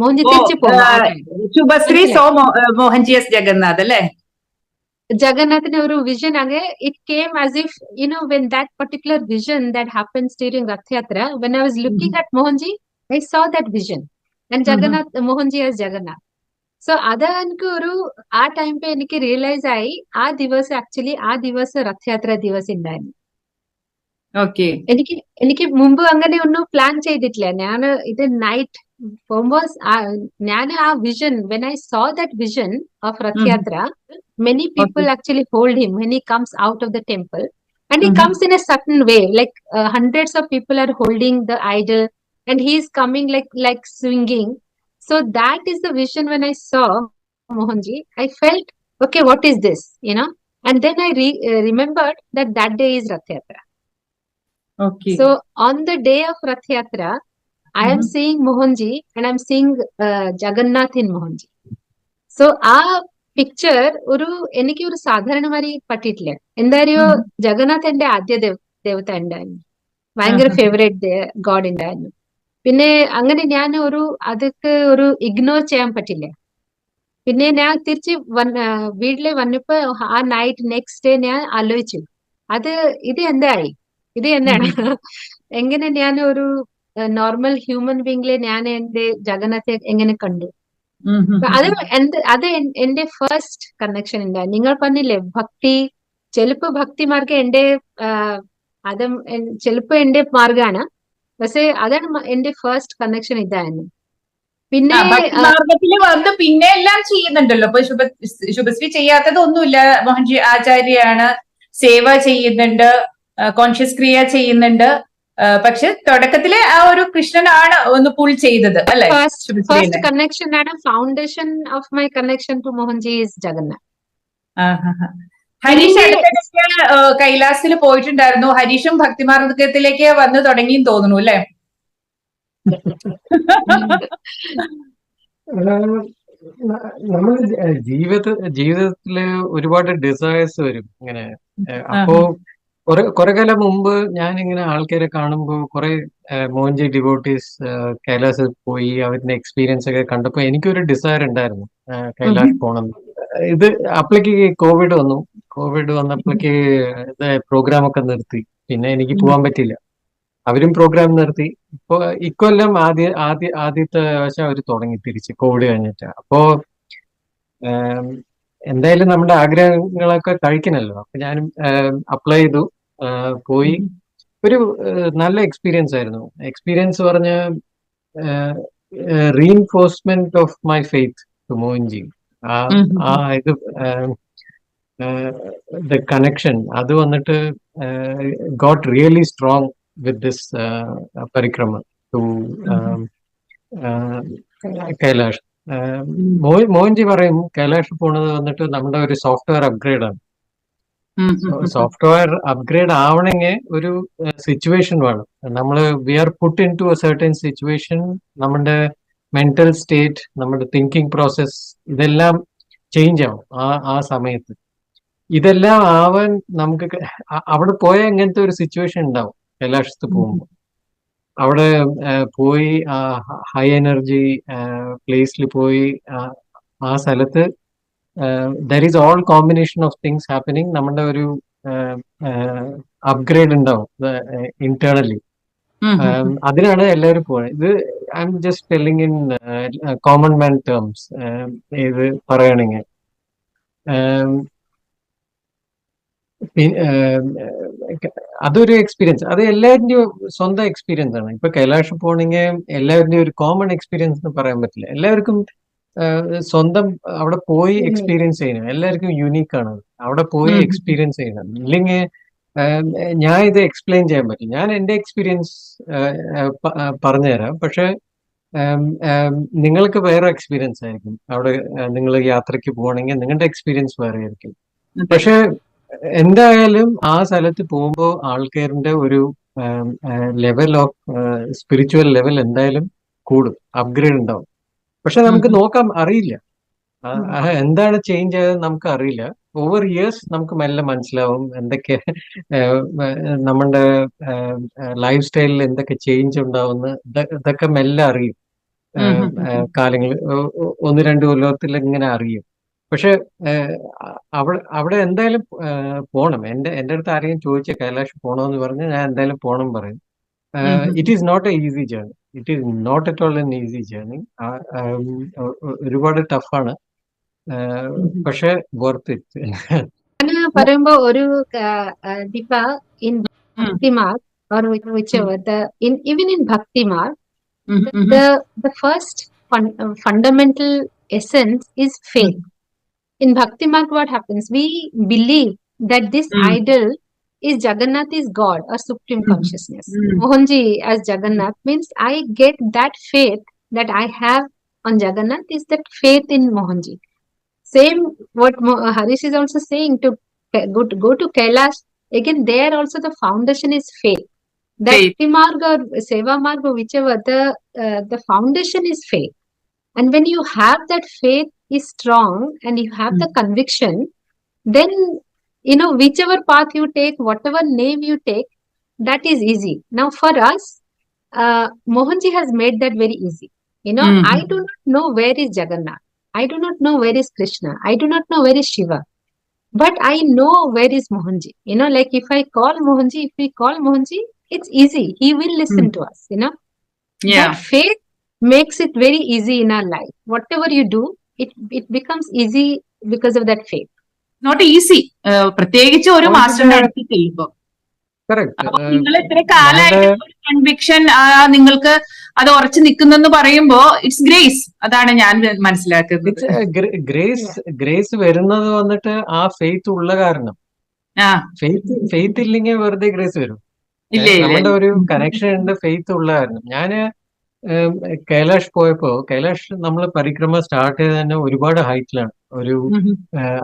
മോഹൻജി ഓ തിരിച്ചു പോകുമ്പോ ആ ടൈം ശുഭശ്രീ സോ മനസ്സിലായി. മോഹൻജി എസ് ജഗന്നാഥ് അല്ലേ? ജഗന്നാഥിന്റെ ഒരു വിഷൻ അങ്ങ് it came as if when that particular vision that happens during Rath Yatra, when I was looking at Mohanji, I saw that vision and Jagannath, Mohanji as Jagannath. So അത് എനിക്ക് ഒരു ആ time എനിക്ക് realise ആയി ആ ദിവസം actually ആ ദിവസം രഥയാത്ര ദിവസം ഉണ്ടായിരുന്നു. ഓക്കെ. എനിക്ക് മുമ്പ് അങ്ങനെ ഒന്നും പ്ലാൻ ചെയ്തിട്ടില്ല. ഞാൻ ഇത് നൈറ്റ് പോകുമ്പോ ഞാൻ ആ vision when I saw that vision of Rathyatra, many people actually hold him when he comes out of the temple, and he comes in a certain way, like hundreds of people are holding the idol and he is coming like swinging. So that is the vision. When I saw Mohanji, I felt, okay, what is this, and then I remembered that that day is Rath Yatra. Okay. So on the day of Rath Yatra, I am seeing Mohanji and I am seeing Jagannath in Mohanji. So ആ picture എനിക്ക് ഒരു സാധാരണമായി പറ്റിയിട്ടില്ല. എന്തായാലും ജഗന്നാഥ് എന്റെ ആദ്യ ദേവത ഉണ്ടായിരുന്നു, ഭയങ്കര ഫേവറേറ്റ് ഗോഡ് ഉണ്ടായിരുന്നു. പിന്നെ അങ്ങനെ ഞാൻ അതൊക്കെ ഇഗ്നോർ ചെയ്യാൻ പറ്റില്ല. പിന്നെ ഞാൻ തിരിച്ച് വീട്ടില് വന്നപ്പോ ആ നൈറ്റ് നെക്സ്റ്റ് ഡേ ഞാൻ ആലോചിച്ചു, ഇത് എന്തായി, ഇത് എന്താണ്, എങ്ങനെ ഞാൻ ഒരു നോർമൽ ഹ്യൂമൻ ബീങ്ങിലെ ഞാൻ എന്റെ ജഗന്നാഥെ എങ്ങനെ കണ്ടു. അത് എന്റെ ഫസ്റ്റ് കണക്ഷൻ ഉണ്ടായി. നിങ്ങൾ പറഞ്ഞില്ലേ ഭക്തി, ചിലപ്പോ ഭക്തി മാർഗം എന്റെ അത് ചിലപ്പോ എന്റെ മാർഗാണ്, പക്ഷെ അതാണ് എന്റെ ഫസ്റ്റ് കണക്ഷൻ ഇതായിരുന്നു. പിന്നെ ഭക്തിമാർഗത്തിൽ വന്ന് പിന്നെ എല്ലാം ചെയ്യുന്നുണ്ടല്ലോ. ഇപ്പൊ ശുഭശ്രീ ചെയ്യാത്തതൊന്നുമില്ല. മോഹൻജി ആചാര്യാണ്, സേവ ചെയ്യുന്നുണ്ട്, കോൺഷ്യസ് ക്രിയ ചെയ്യുന്നുണ്ട്. പക്ഷെ തുടക്കത്തില് ആ ഒരു കൃഷ്ണനാണ് ഒന്ന് പുൾ ചെയ്തത് അല്ലെ? ഫസ്റ്റ് കണക്ഷൻ ആണ്, foundation of my connection to Mohanji is Jagannath. Harish അടുത്തിടയ്ക്ക് കൈലാസിൽ പോയിട്ടുണ്ടായിരുന്നു. ഹരീഷും ഭക്തിമാർഗത്തിലേക്ക് വന്ന് തുടങ്ങിയെന്ന് തോന്നുന്നു അല്ലെ? നമ്മൾ ജീവിതത്തില് ഒരുപാട് ഡിസയേഴ്സ് വരും ഇങ്ങനെ. അപ്പോ കുറെ കാലം മുമ്പ് ഞാൻ ഇങ്ങനെ ആൾക്കാരെ കാണുമ്പോൾ കുറെ മോഹൻജി ഡിവോട്ടീസ് കൈലാസിൽ പോയി അവരുടെ എക്സ്പീരിയൻസ് ഒക്കെ കണ്ടപ്പോ എനിക്കൊരു ഡിസയർ ഉണ്ടായിരുന്നു കൈലാസ് പോകണം. ഇത് അപ്പോഴേക്ക് കോവിഡ് വന്നു. കോവിഡ് വന്നപ്പോഴേക്ക് പ്രോഗ്രാം ഒക്കെ നിർത്തി. പിന്നെ എനിക്ക് പോകാൻ പറ്റില്ല. അവരും പ്രോഗ്രാം നിർത്തി. ഇപ്പൊ ഇക്കൊല്ലം ആദ്യത്തെ വശം അവർ തുടങ്ങി തിരിച്ച് കോവിഡ് കഴിഞ്ഞിട്ട്. അപ്പോ എന്തായാലും നമ്മുടെ ആഗ്രഹങ്ങളൊക്കെ കഴിക്കണല്ലോ. അപ്പൊ ഞാനും അപ്ലൈ ചെയ്തു, പോയി. ഒരു നല്ല എക്സ്പീരിയൻസ് ആയിരുന്നു. എക്സ്പീരിയൻസ് പറഞ്ഞ reinforcement of my faith to Mohanji. ഇത് ദ കണക്ഷൻ അത് വന്നിട്ട് got really strong with this parikrama to Kailash. Mohanji പറയും കൈലാഷ് പോണത് വന്നിട്ട് നമ്മുടെ ഒരു സോഫ്റ്റ്വെയർ അപ്ഗ്രേഡ് ആണ്. സോഫ്റ്റ്വെയർ അപ്ഗ്രേഡ് ആവണമെങ്കിൽ ഒരു സിറ്റുവേഷൻ വേണം. We are put in to a certain situation. നമ്മുടെ മെന്റൽ സ്റ്റേറ്റ്, നമ്മുടെ തിങ്കിങ് പ്രോസസ് ഇതെല്ലാം ചേഞ്ച് ആവും ആ സമയത്ത്. ഇതെല്ലാം ആവാൻ നമുക്ക് അവിടെ പോയാൽ ഇങ്ങനത്തെ ഒരു സിറ്റുവേഷൻ ഉണ്ടാവും. കൈലാസത്ത് പോകുമ്പോൾ അവിടെ പോയി ഹൈ എനർജി പ്ലേസിൽ പോയി ആ സ്ഥലത്ത് there is all combination of things happening. നമ്മുടെ ഒരു അപ്ഗ്രേഡ് ഉണ്ടാവും ഇന്റേണലി. അതിനാണ് എല്ലാവരും പോകുന്നത്. ഇത് I am just telling in common man terms. ഇത് പറയണെങ്കിൽ അതൊരു എക്സ്പീരിയൻസ്. അത് എല്ലാവരുടെയും സ്വന്തം എക്സ്പീരിയൻസ് ആണ്. ഇപ്പൊ കൈലാഷ് പോണെങ്കിൽ എല്ലാവരുടെയും ഒരു കോമൺ എക്സ്പീരിയൻസ് എന്ന് പറയാൻ പറ്റില്ല. എല്ലാവർക്കും സ്വന്തം അവിടെ പോയി എക്സ്പീരിയൻസ് ചെയ്യണം. എല്ലാവർക്കും യുണീക്ക് ആണ്. അവിടെ പോയി എക്സ്പീരിയൻസ് ചെയ്യണം. ഇല്ലെങ്കിൽ ഞാൻ ഇത് എക്സ്പ്ലെയിൻ ചെയ്യാൻ പറ്റും. ഞാൻ എന്റെ എക്സ്പീരിയൻസ് പറഞ്ഞുതരാം. പക്ഷെ നിങ്ങൾക്ക് വേറെ എക്സ്പീരിയൻസ് ആയിരിക്കും അവിടെ. നിങ്ങൾ യാത്രയ്ക്ക് പോകണമെങ്കിൽ നിങ്ങളുടെ എക്സ്പീരിയൻസ് വേറെ ആയിരിക്കും. അതെ. പക്ഷെ എന്തായാലും ആ സ്ഥലത്ത് പോകുമ്പോൾ ആൾക്കാരുടെ ഒരു ലെവൽ ഓഫ് സ്പിരിച്വൽ ലെവൽ എന്തായാലും കൂടും, അപ്ഗ്രേഡ് ഉണ്ടാവും. പക്ഷെ നമുക്ക് നോക്കാൻ അറിയില്ല എന്താണ് ചേഞ്ച് ആയതെന്ന് നമുക്ക് അറിയില്ല. ഓവർ ഇയേഴ്സ് നമുക്ക് മെല്ലെ മനസ്സിലാവും എന്തൊക്കെ നമ്മുടെ ലൈഫ് സ്റ്റൈലിൽ എന്തൊക്കെ ചേഞ്ച് ഉണ്ടാവുമെന്ന്. ഇതൊക്കെ മെല്ലെ അറിയും. കാലങ്ങൾ 1-2 കൊല്ലത്തിൽ ഇങ്ങനെ അറിയും. പക്ഷെ അവിടെ എന്തായാലും പോണം. എൻ്റെ അടുത്ത് ആരെങ്കിലും ചോദിച്ചാൽ കൈലാഷ് പോകണമെന്ന് പറഞ്ഞ് ഞാൻ എന്തായാലും പോകണം പറയും. It is not a easy journey. It is not at all an easy journey. ഒരുപാട് ടഫാണ്, പക്ഷെ വർത്ത് ഇറ്റ്. അങ്ങനെ പറയുമ്പോ ഒരു Deepa in Bhaktimarg or whichever even in bhakti marg, the first fundamental essence is faith. In bhakti marg what happens, we believe that this idol is Jagannath, is God or supreme consciousness. Mohanji as Jagannath means I get that faith that I have on Jagannath, is that faith in Mohanji. Same what Hareesh is also saying, to go to Kailash again, there also the foundation is faith. That Faith. Bhakti marg or Seva marg or whichever, the foundation is faith. And when you have that faith is strong and you have the conviction, then whichever path you take, whatever name you take, that is easy. Now for us, Mohanji has made that very easy. I do not know where is Jagannath, I do not know where is Krishna, I do not know where is Shiva, but I know where is Mohanji. Like if I call Mohanji, if we call Mohanji, it's easy, he will listen to us. Yeah. That faith makes it very easy in our life. Whatever you do, it becomes easy because of that faith. Not easy, പ്രത്യേകിച്ച് ഒരു മാസ്റ്ററിന്റെ അടുത്ത് ചെല്ലുമ്പോ. Correct. അപ്പൊ നിങ്ങൾ ഇത്ര കാലമായിട്ട് conviction നിങ്ങൾക്ക് അത് ഉറച്ചു നിൽക്കുന്നെന്ന് പറയുമ്പോ ഇറ്റ്സ് ഗ്രേസ്. അതാണ് ഞാൻ മനസ്സിലാക്കുന്നത്. ഗ്രേസ് വരുന്നത് വന്നിട്ട് ആ ഫെയ്ത്ത് ഉള്ള കാരണം. ഫെയ്ത്ത് ഇല്ലെങ്കിൽ വെറുതെ ഗ്രേസ് വരും. നമ്മുടെ ഒരു കണക്ഷൻ ഉണ്ട്, ഫെയ്ത്ത് ഉള്ള കാരണം. ഞാന് കൈലാഷ് പോയപ്പോ, കൈലാഷ് നമ്മൾ പരിക്രമ സ്റ്റാർട്ട് ചെയ്ത് തന്നെ ഒരുപാട് ഹൈറ്റിലാണ്. ഒരു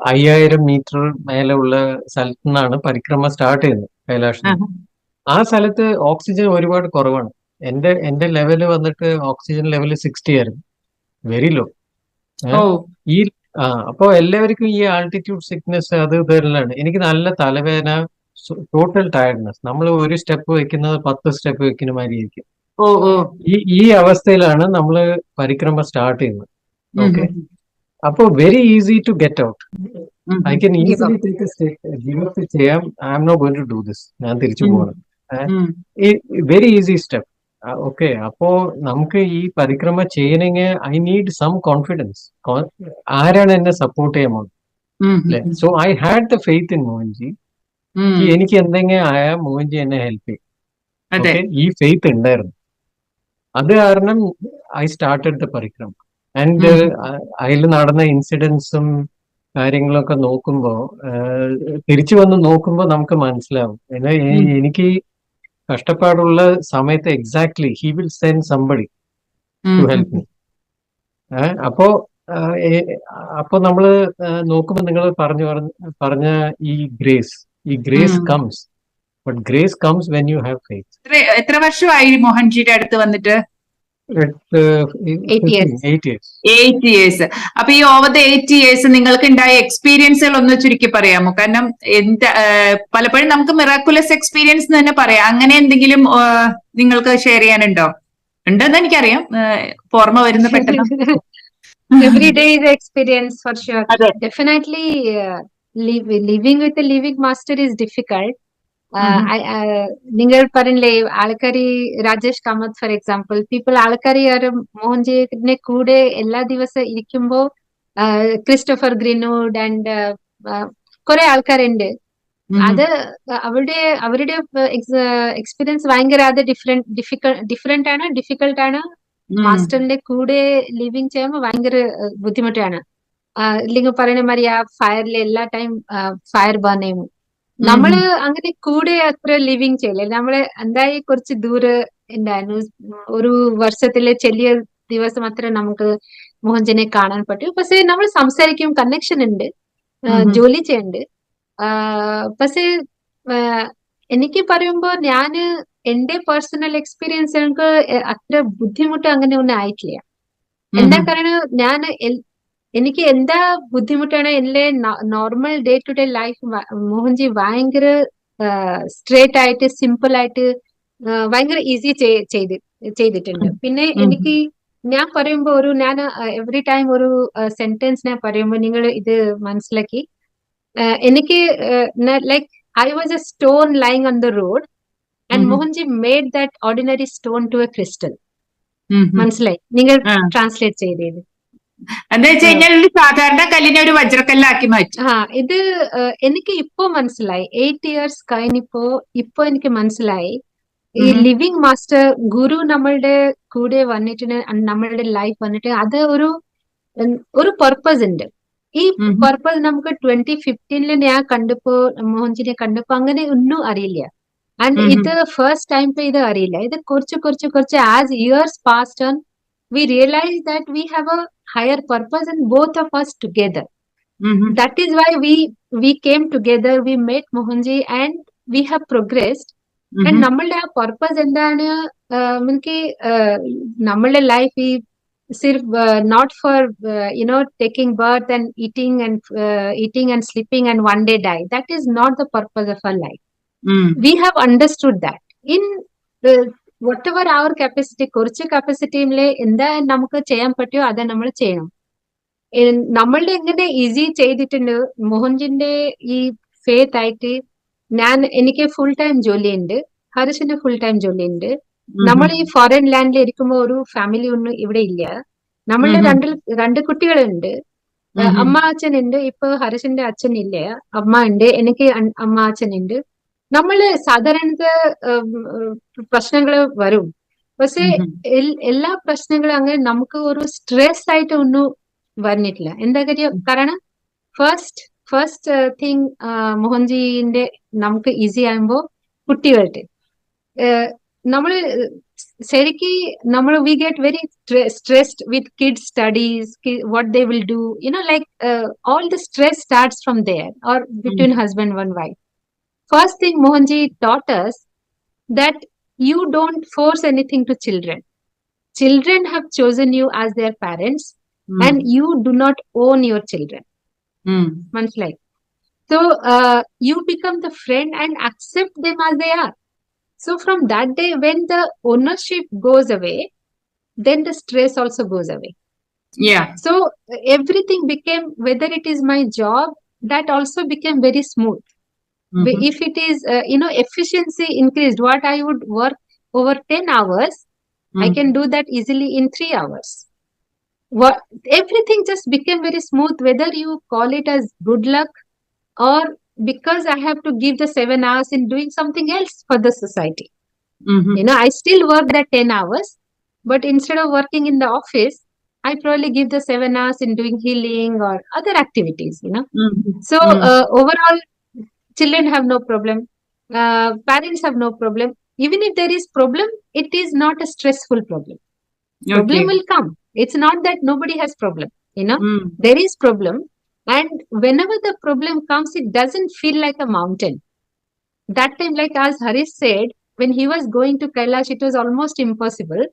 5000 മീറ്റർ മേലെ ഉള്ള സ്ഥലത്തു നിന്നാണ് പരിക്രമ സ്റ്റാർട്ട് ചെയ്യുന്നത് കൈലാഷിൽ. ആ സ്ഥലത്ത് ഓക്സിജൻ ഒരുപാട് കുറവാണ്. എന്റെ ലെവല് വന്നിട്ട് ഓക്സിജൻ ലെവല് 60 ആയിരുന്നു, വെരി ലോ. ഈ അപ്പൊ എല്ലാവർക്കും ഈ ആൾട്ടിറ്റ്യൂഡ് സിക്നെസ് അത് ഇതെല്ലാം. എനിക്ക് നല്ല തലവേദന, ടോട്ടൽ ടയർഡ്നെസ്. നമ്മൾ ഒരു സ്റ്റെപ്പ് വെക്കുന്നത് 10 സ്റ്റെപ്പ് വെക്കുന്ന മാതിരി ഇരിക്കും. ഈ അവസ്ഥയിലാണ് നമ്മൾ പരിക്രമ സ്റ്റാർട്ട് ചെയ്യുന്നത്. ഓക്കെ, അപ്പോ very easy to get out. I can easily take a step ചെയ്യാം. I am not going to do this, ഞാൻ തിരിച്ചു പോകണം. Very easy step. ഓക്കെ, അപ്പോ നമുക്ക് ഈ പരിക്രമ ചെയ്യണമെങ്കിൽ ഐ നീഡ് സം കോൺഫിഡൻസ്. ആരാണ് എന്നെ സപ്പോർട്ട് ചെയ്യാൻ പോകുന്നത്? So I had the faith in Mohanji. എനിക്ക് എന്തെങ്കിലും ആയാൽ മോഹൻജി എന്നെ ഹെൽപ്പ് ചെയ്യും. ഓക്കെ, ഈ ഫെയ്ത്ത് ഉണ്ടായിരുന്നു. അത് കാരണം I started the Parikrama. And അതിൽ നടന്ന ഇൻസിഡൻസും കാര്യങ്ങളൊക്കെ നോക്കുമ്പോ, തിരിച്ചു വന്ന് നോക്കുമ്പോ നമുക്ക് മനസ്സിലാവും എനിക്ക് കഷ്ടപ്പാടുള്ള സമയത്ത് exactly he will send somebody to help me. അപ്പോ നമ്മള് നോക്കുമ്പോ നിങ്ങൾ പറഞ്ഞ ഈ grace comes, but grace comes when you have faith. എത്ര വർഷമായി മോഹൻജിയുടെ അടുത്ത് വന്നിട്ട്? 8 years. അപ്പൊ ഈ ഓവർ ദ 8 years നിങ്ങൾക്ക് ഉണ്ടായ എക്സ്പീരിയൻസുകൾ ഒന്ന് ചുരുക്കി പറയാമോ? കാരണം പലപ്പോഴും നമുക്ക് മിറാക്കുലസ് എക്സ്പീരിയൻസ് എന്ന് തന്നെ പറയാം. അങ്ങനെ എന്തെങ്കിലും നിങ്ങൾക്ക് ഷെയർ ചെയ്യാനുണ്ടോ? ഉണ്ടെന്ന് എനിക്കറിയാം, ഓർമ്മ വരുന്ന പെട്ടെന്ന്. Every day is experience for sure. Definitely, living with a living master is difficult. നിങ്ങൾ പറഞ്ഞില്ലേ ആൾക്കാരി, Rajesh Kamath for example, people ആൾക്കാരി മോഹൻജിയുടെ കൂടെ എല്ലാ ദിവസം ഇരിക്കുമ്പോ, ക്രിസ്റ്റഫർ ഗ്രീൻവുഡ് ആൻഡ് കുറെ ആൾക്കാരുണ്ട്. അത് അവരുടെ എക്സ്പീരിയൻസ് ഭയങ്കര അത് ഡിഫറെന്റ് ആണ്, ഡിഫിക്കൽട്ട് ആണ്. മാസ്റ്ററിന്റെ കൂടെ ലിവിങ് ചെയ്യുമ്പോൾ ഭയങ്കര ബുദ്ധിമുട്ടാണ്. ഇല്ലെങ്കിൽ പറയുന്ന മാതിരി ആ ഫയറിൽ എല്ലാ ടൈം ഫയർ ബേൺ ചെയ്യും. നമ്മള് അങ്ങനെ കൂടെ അത്ര ലിവിങ് ചെയ്യില്ല. നമ്മള് എന്തായി കുറച്ച് ദൂരെ ഉണ്ടായിരുന്നു. ഒരു വർഷത്തില് ചെറിയ ദിവസം അത്ര നമുക്ക് മോഹൻജിനെ കാണാൻ പറ്റും. പക്ഷെ നമ്മൾ സംസാരിക്കും, കണക്ഷൻ ഉണ്ട്, ജോലി ചെയ്യുന്നുണ്ട്. പക്ഷെ എനിക്ക് പറയുമ്പോ ഞാന് എന്റെ പേഴ്സണൽ എക്സ്പീരിയൻസ് എനിക്ക് അത്ര ബുദ്ധിമുട്ട് അങ്ങനെ ഒന്നും ആയിട്ടില്ല. എന്താ കാരണം ഞാൻ എനിക്ക് എന്താ ബുദ്ധിമുട്ടാണ് എന്റെ normal day to day life Mohanji ഭയങ്കര സ്ട്രേറ്റ് ആയിട്ട് സിമ്പിൾ ആയിട്ട് ഭയങ്കര ഈസി ചെയ്തിട്ടുണ്ട്. പിന്നെ എനിക്ക് ഞാൻ പറയുമ്പോ ഞാൻ എവറി ടൈം ഒരു സെന്റൻസ് ഞാൻ പറയുമ്പോ നിങ്ങൾ ഇത് മനസ്സിലാക്കി, എനിക്ക് like I was a stone lying on the road and Mohanji made that ordinary stone to a crystal. മനസ്സിലായി? നിങ്ങൾ ട്രാൻസ്ലേറ്റ് ചെയ്തത് എന്താ വെച്ച് കഴിഞ്ഞാൽ സാധാരണ കല്ലിനെ ഒരു വജ്രക്കല്ലാക്കി മാറ്റി. ഇത് എനിക്ക് ഇപ്പോ മനസ്സിലായി. 8 years കഴിഞ്ഞപ്പോ ഇപ്പൊ എനിക്ക് മനസ്സിലായി, ഈ ലിവിങ് മാസ്റ്റർ ഗുരു നമ്മളുടെ കൂടെ വന്നിട്ട് നമ്മളുടെ ലൈഫ് വന്നിട്ട് അത് ഒരു പർപ്പസ് ഉണ്ട്. ഈ പർപ്പസ് നമുക്ക് 2015 ഞാൻ കണ്ടപ്പോ, മോഹൻജിനെ കണ്ടപ്പോ അങ്ങനെ ഒന്നും അറിയില്ല. ആൻഡ് ഇത് ഫസ്റ്റ് ടൈം ഇത് അറിയില്ല. ഇത് കുറച്ച് as years past on we realize that we have a higher purpose in both of us together. That is why we came together, we met Mohanji and we have progressed. And നമ്മളുടെ ആ purpose എന്താണ്, എനിക്ക് നമ്മളുടെ life ഈ സിർഫ് not for taking birth and eating and sleeping and one day die. That is not the purpose of our life. We have understood that in whatever our capacity, കുറച്ച് കപ്പാസിറ്റിയിലെ എന്താ നമുക്ക് ചെയ്യാൻ പറ്റുമോ അത് നമ്മൾ ചെയ്യണം. നമ്മളുടെ എങ്ങനെ ഈസി ചെയ്തിട്ടുണ്ട് മോഹൻജിന്റെ ഈ ഫേത്ത് ആയിട്ട്. എനിക്ക് ഫുൾ ടൈം ജോലിയുണ്ട്, ഹരീഷിന് ഫുൾ ടൈം ജോലിയുണ്ട്. നമ്മൾ ഈ ഫോറിൻ ലാൻഡിൽ ഇരിക്കുമ്പോ ഒരു ഫാമിലി ഒന്നും ഇവിടെ ഇല്ല. നമ്മളുടെ രണ്ട് കുട്ടികളുണ്ട്, അമ്മ അച്ഛനുണ്ട്. ഇപ്പൊ ഹരീഷിന്റെ അച്ഛൻ ഇല്ല, അമ്മ ഉണ്ട്, എനിക്ക് അമ്മ അച്ഛനുണ്ട്. നമ്മള് സാധാരണ പ്രശ്നങ്ങള് വരും, പക്ഷെ എല്ലാ പ്രശ്നങ്ങളും അങ്ങനെ നമുക്ക് ഒരു സ്ട്രെസ് ആയിട്ട് ഒന്നും വന്നിട്ടില്ല. എന്താ കാരണം ഫസ്റ്റ് തിങ് മോഹൻജിന്റെ നമുക്ക് ഈസി ആകുമ്പോ കുട്ടികളുടെ നമ്മള് ശരിക്ക് we get very stressed with kids studies, what they will do, like all the stress starts from there or between husband and wife. First thing Mohanji taught us that you don't force anything to children. Children have chosen you as their parents and you do not own your children. Manslike. So you become the friend and accept them as they are. So from that day, when the ownership goes away, then the stress also goes away. Yeah. So everything became, whether it is my job, that also became very smooth. If it is efficiency increased, what I would work over 10 hours, I can do that easily in 3 hours. Everything just became very smooth, whether you call it as good luck or because I have to give the 7 hours in doing something else for the society. I still work that 10 hours, but instead of working in the office, I probably give the 7 hours in doing healing or other activities. So overall, children have no problem, parents have no problem. Even if there is problem, it is not a stressful problem. Problem will come. It's not that nobody has problem. There is problem, and whenever the problem comes, it doesn't feel like a mountain. That time, like as Hareesh said, when he was going to Kailash, it was almost impossible.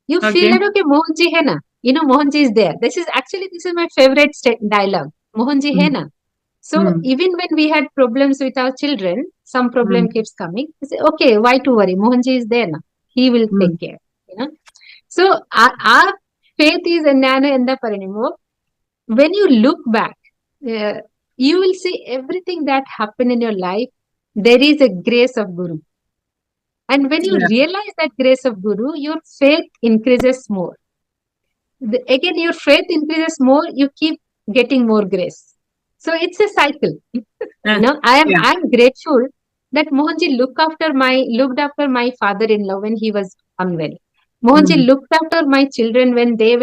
You feel that, okay, Mohanji hai na, Mohanji is there. This is my favorite dialogue. Mohanji hai na. So even when we had problems with our children, some problem keeps coming. We say, okay, why to worry? Mohanji is there now. He will take care. So our faith is when you look back, you will see everything that happened in your life. There is a grace of Guru. And when you realize that grace of Guru, your faith increases more. Again, your faith increases more, you keep getting more grace. So it's a cycle. I am grateful that Mohanji looked after my father-in-law when he was unwell. Mohanji looked after my children when they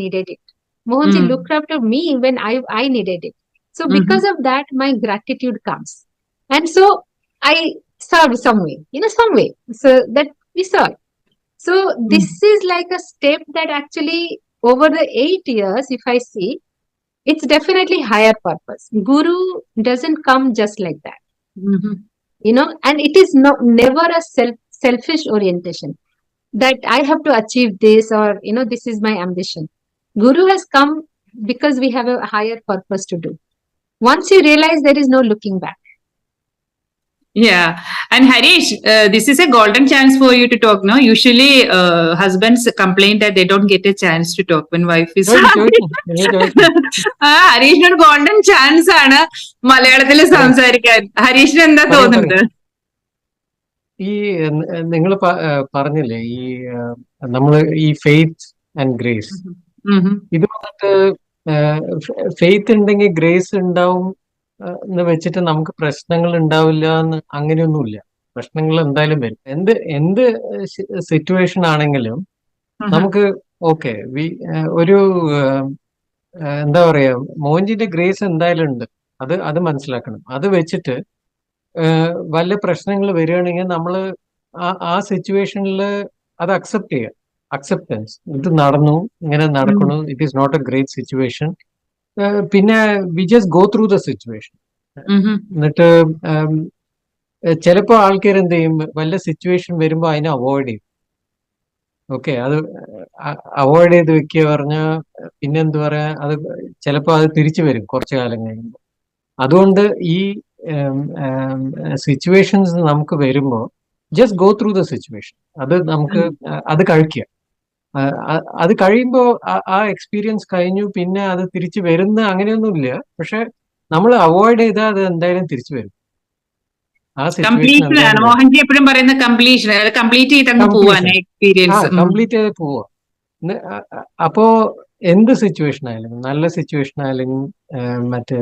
needed it. Mohanji looked after me when I needed it. So because of that, my gratitude comes. And so I serve some way, so that we serve. So this is like a step that actually over the 8 years, if I see, it's definitely higher purpose. Guru doesn't come just like that, and it is never a selfish orientation that I have to achieve this, or this is my ambition. Guru has come because we have a higher purpose to do. Once you realize, there is no looking back. Yeah. And Harish, this is a golden chance for you to talk, no? Usually, husbands complain that they don't get a chance to talk when wife is happy. ഹരീഷിനൊരു golden chance ആണ് മലയാളത്തിൽ സംസാരിക്കാൻ. ഹരീഷിന് എന്താ തോന്നുന്നത്? ഈ നിങ്ങൾ പറഞ്ഞില്ലേ, ഈ നമ്മള് ഈ ഫെയ്ത്ത് ആൻഡ് ഗ്രേസ്, ഇത് വന്നിട്ട് ഫെയ്ത്ത് ഉണ്ടെങ്കിൽ ഗ്രേസ് ഉണ്ടാവും എന്ന് വെച്ചിട്ട് നമുക്ക് പ്രശ്നങ്ങൾ ഉണ്ടാവില്ല എന്ന് അങ്ങനെയൊന്നുമില്ല. പ്രശ്നങ്ങൾ എന്തായാലും വരും. എന്ത് സിറ്റുവേഷൻ ആണെങ്കിലും നമുക്ക് ഓക്കെ ഒരു എന്താ പറയാ, മോഹൻജിന്റെ ഗ്രേസ് എന്തായാലും ഉണ്ട്. അത് മനസ്സിലാക്കണം. അത് വെച്ചിട്ട് വല്ല പ്രശ്നങ്ങൾ വരികയാണെങ്കിൽ നമ്മൾ ആ സിറ്റുവേഷനിൽ അത് അക്സെപ്റ്റ് ചെയ്യുക. അക്സെപ്റ്റൻസ്, ഇത് നടന്നു, ഇങ്ങനെ നടക്കണു, it is not a great situation. പിന്നെ we just go through the situation. എന്നിട്ട് ചിലപ്പോൾ ആൾക്കാർ എന്ത് ചെയ്യും, വല്ല സിറ്റുവേഷൻ വരുമ്പോൾ അതിനെ അവോയ്ഡ് ചെയ്യും. ഓക്കെ, അത് അവോയ്ഡ് ചെയ്ത് വെക്കുക പറഞ്ഞാൽ പിന്നെ എന്ത് പറയാ, അത് ചിലപ്പോൾ അത് തിരിച്ചു വരും കുറച്ചു കാലം കഴിയുമ്പോൾ. അതുകൊണ്ട് ഈ സിറ്റുവേഷൻസ് നമുക്ക് വരുമ്പോൾ just go through the situation. അത് നമുക്ക് അത് കഴിക്കുക. അത് കഴിയുമ്പോൾ ആ എക്സ്പീരിയൻസ് കഴിഞ്ഞു, പിന്നെ അത് തിരിച്ചു വരുന്ന അങ്ങനെയൊന്നുമില്ല. പക്ഷെ നമ്മൾ അവോയ്ഡ് ചെയ്താൽ അത് എന്തായാലും തിരിച്ചു വരും. ആ സിറ്റുവേഷൻ മോഹൻജി എപ്പോഴും പറയുന്ന കംപ്ലീറ്റ് ചെയ്ത് പോവാ. അപ്പോ എന്ത് സിറ്റുവേഷൻ ആയാലും, നല്ല സിറ്റുവേഷൻ ആയാലും, മറ്റേ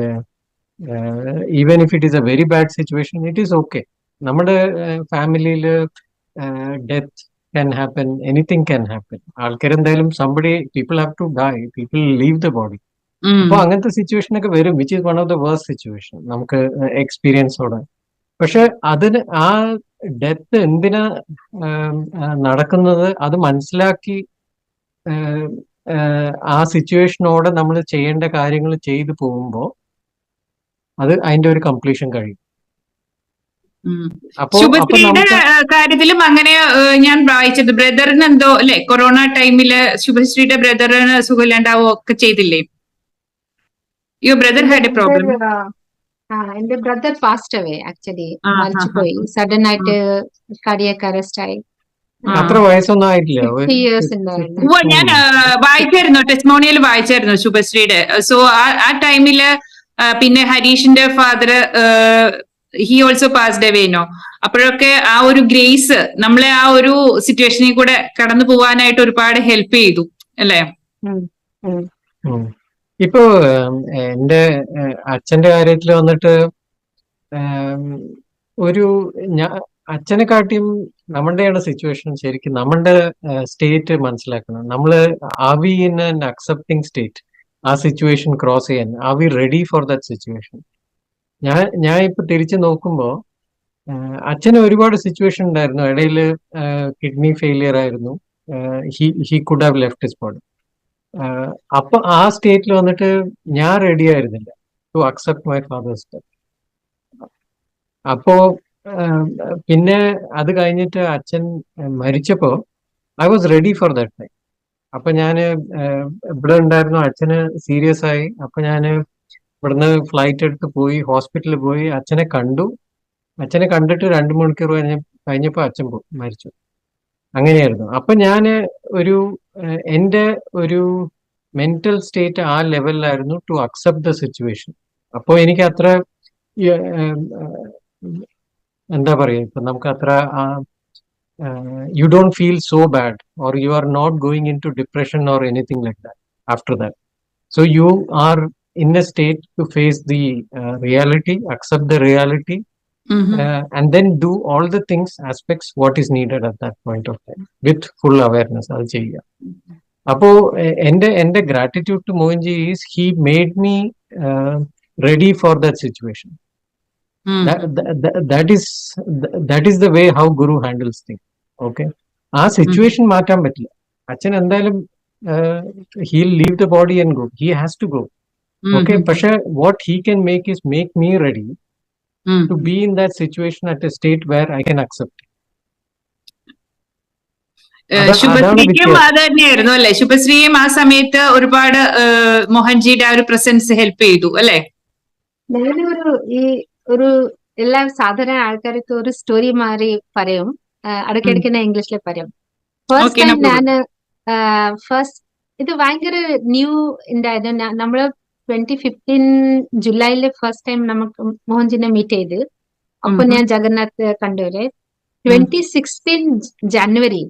even if it is A very bad situation, it is okay. നമ്മുടെ ഫാമിലിയിൽ death can happen, anything can happen. ആൾക്കാരെന്തായാലും people have to die, people leave the body. അപ്പൊ അങ്ങനത്തെ സിറ്റുവേഷൻ ഒക്കെ വരും, which is one of the worst situation നമുക്ക് എക്സ്പീരിയൻസോടെ. പക്ഷെ അതിന് ആ ഡെത്ത് എന്തിനാ നടക്കുന്നത് അത് മനസ്സിലാക്കി ആ സിറ്റുവേഷനോടെ നമ്മൾ ചെയ്യേണ്ട കാര്യങ്ങൾ ചെയ്തു പോകുമ്പോൾ അത് അതിന്റെ ഒരു കംപ്ലീഷൻ കഴിയും. ശുഭശ്രീയുടെ കാര്യത്തിലും അങ്ങനെ ഞാൻ വായിച്ചത്, ബ്രദറിന് എന്തോ അല്ലെ കൊറോണ ടൈമില് ശുഭശ്രീയുടെ ബ്രദറിന് സുഖമില്ലാണ്ടാവോ ഒക്കെ ചെയ്തില്ലേ? Your brother had A problem. എന്റെ ബ്രദർ പാസ്റ്റ് അവേ ആക്ച്വലി, മരിച്ചുപോയി. സഡൻ ആയിട്ട് കാർഡിയാക് അറസ്റ്റ് ആയി. അത്ര വയസ്സൊന്നും ആയിട്ടില്ല. ഞാൻ വായിച്ചായിരുന്നു, ടെസ്റ്റിമോണിയൽ വായിച്ചായിരുന്നു ശുഭശ്രീയുടെ. സോ ആ ടൈമില് പിന്നെ ഹരീഷിന്റെ father he also passed away no. അപ്പോഴൊക്കെ ആ ഒരു ഗ്രേസ് നമ്മളെ ആ ഒരു സിറ്റുവേഷനിൽ കൂടെ കടന്നു പോവാനായിട്ട് ഒരുപാട് ഹെൽപ്പ് ചെയ്തു അല്ലേ? ഇപ്പോ എന്റെ അച്ഛന്റെ കാര്യത്തിൽ വന്നിട്ട് ഒരു അച്ഛനെ കാട്ടിയും നമ്മുടെയാണ് സിറ്റുവേഷൻ. ശരിക്കും നമ്മുടെ സ്റ്റേറ്റ് മനസ്സിലാക്കണം. നമ്മള് are we in an accepting state? ആ സിറ്റുവേഷൻ ക്രോസ് ചെയ്യാൻ are we ready for that situation? ഞാൻ ഇപ്പൊ തിരിച്ചു നോക്കുമ്പോ അച്ഛന് ഒരുപാട് സിറ്റുവേഷൻ ഉണ്ടായിരുന്നു. ഇടയിൽ കിഡ്നി ഫെയിലിയർ ആയിരുന്നു. He could have left his body. അപ്പൊ ആ സ്റ്റേറ്റിൽ വന്നിട്ട് ഞാൻ റെഡി ആയിരുന്നില്ല to accept my father's death. അപ്പോ പിന്നെ അത് കഴിഞ്ഞിട്ട് അച്ഛൻ മരിച്ചപ്പോ I was ready for that time. അപ്പൊ ഞാന് ഇവിടെ ഉണ്ടായിരുന്നു, അച്ഛന് സീരിയസ് ആയി. അപ്പൊ ഞാന് ഇവിടുന്ന് ഫ്ലൈറ്റ് എടുത്ത് പോയി, ഹോസ്പിറ്റലിൽ പോയി, അച്ഛനെ കണ്ടു. അച്ഛനെ കണ്ടിട്ട് 2 മണിക്കൂർ കഴിഞ്ഞപ്പോ അച്ഛൻ മരിച്ചു. അങ്ങനെയായിരുന്നു. അപ്പൊ ഞാന് എന്റെ ഒരു മെന്റൽ സ്റ്റേറ്റ് ആ ലെവലിലായിരുന്നു ടു അക്സെപ്റ്റ് ദ സിറ്റുവേഷൻ. അപ്പോ എനിക്ക് അത്ര എന്താ പറയുക, ഇപ്പൊ നമുക്ക് അത്ര you don't feel so bad, or you are not going into depression or anything like that after that. So you are in a state to face the reality, accept the reality, and then do all the things, aspects, what is needed at that point of time with full awareness. അത് ചെയ്യുക. അപ്പോ എന്റെ gratitude to Mohanji is he made me ready for that situation. That is the way how Guru handles things. Okay, ആ situation മാറ്റാൻ പറ്റില്ല. അച്ഛൻ എന്തായാലും he'll leave the body and go, he has to go. Okay, പക്ഷെ what he can make is make me ready to be in that situation at a state where I can accept. ശുഭശ്രീക്കും അത് തന്നെയായിരുന്നു അല്ലെ? ശുഭശ്രീയും ആ സമയത്ത് ഒരുപാട് മോഹൻജിയുടെ ആ ഒരു പ്രസൻസ് ഹെൽപ്പ് ചെയ്തു അല്ലെ? ഞാനൊരു ഒരു എല്ലാ സാധാരണ ആൾക്കാർക്ക് ഒരു സ്റ്റോറി മാറി പറയും, ഇടയ്ക്കിടയ്ക്ക് ഞാൻ ഇംഗ്ലീഷിൽ പറയും. ഫസ്റ്റ് ടൈം ഞാന് ഇത് ഭയങ്കര ന്യൂ ഉണ്ടായിരുന്നു. നമ്മള് 2015 ജൂലൈയില് ഫസ്റ്റ് ടൈം നമുക്ക് മോഹൻജിനെ മീറ്റ് ചെയ്ത്. അപ്പൊ ഞാൻ ജഗന്നാഥ് കണ്ടൂര് 2016 ജനുവരി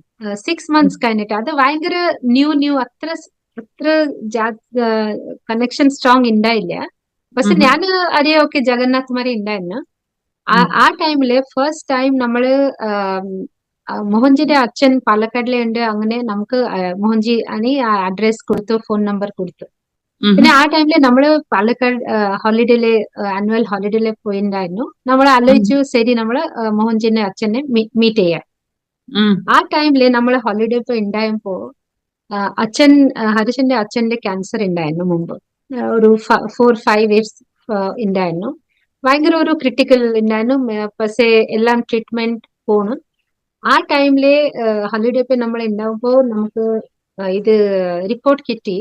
6 months കഴിഞ്ഞിട്ട്. അത് ഭയങ്കര ന്യൂ അത്ര കണക്ഷൻ സ്ട്രോങ് ഉണ്ടായില്ല. പക്ഷെ ഞാൻ അറിയാം, ഓക്കെ ജഗന്നാഥ് മാരി ഉണ്ടായിരുന്നു. ആ ടൈമില് ഫസ്റ്റ് ടൈം നമ്മള് മോഹൻജിയുടെ അച്ഛൻ പാലക്കാടിലെ ഉണ്ട്. അങ്ങനെ നമുക്ക് മോഹൻജി ആണ് അഡ്രസ് കൊടുത്തു, ഫോൺ നമ്പർ കൊടുത്തു. പിന്നെ ആ ടൈമില് നമ്മള് പാലക്കാട് ഹോളിഡേയില് ആനുവൽ ഹോളിഡേയില് പോയിട്ടുണ്ടായിരുന്നു. നമ്മൾ ആലോചിച്ചു ശരി നമ്മള് മോഹൻജിന്റെ അച്ഛനെ മീറ്റ് ചെയ്യാം. ആ ടൈമില് നമ്മള് ഹോളിഡേ പോയി ഉണ്ടായപ്പോ അച്ഛൻ ഹരീഷിന്റെ അച്ഛന്റെ ക്യാൻസർ ഉണ്ടായിരുന്നു മുമ്പ്. ഒരു 4-5 years ഉണ്ടായിരുന്നു. ഭയങ്കര ഒരു ക്രിട്ടിക്കൽ ഉണ്ടായിരുന്നു. പക്ഷേ എല്ലാം ട്രീറ്റ്മെന്റ് പോണു. ആ ടൈമില് ഹോളിഡേ പോയി നമ്മൾ ഉണ്ടാവുമ്പോ നമുക്ക് ഇത് റിപ്പോർട്ട് കിട്ടി,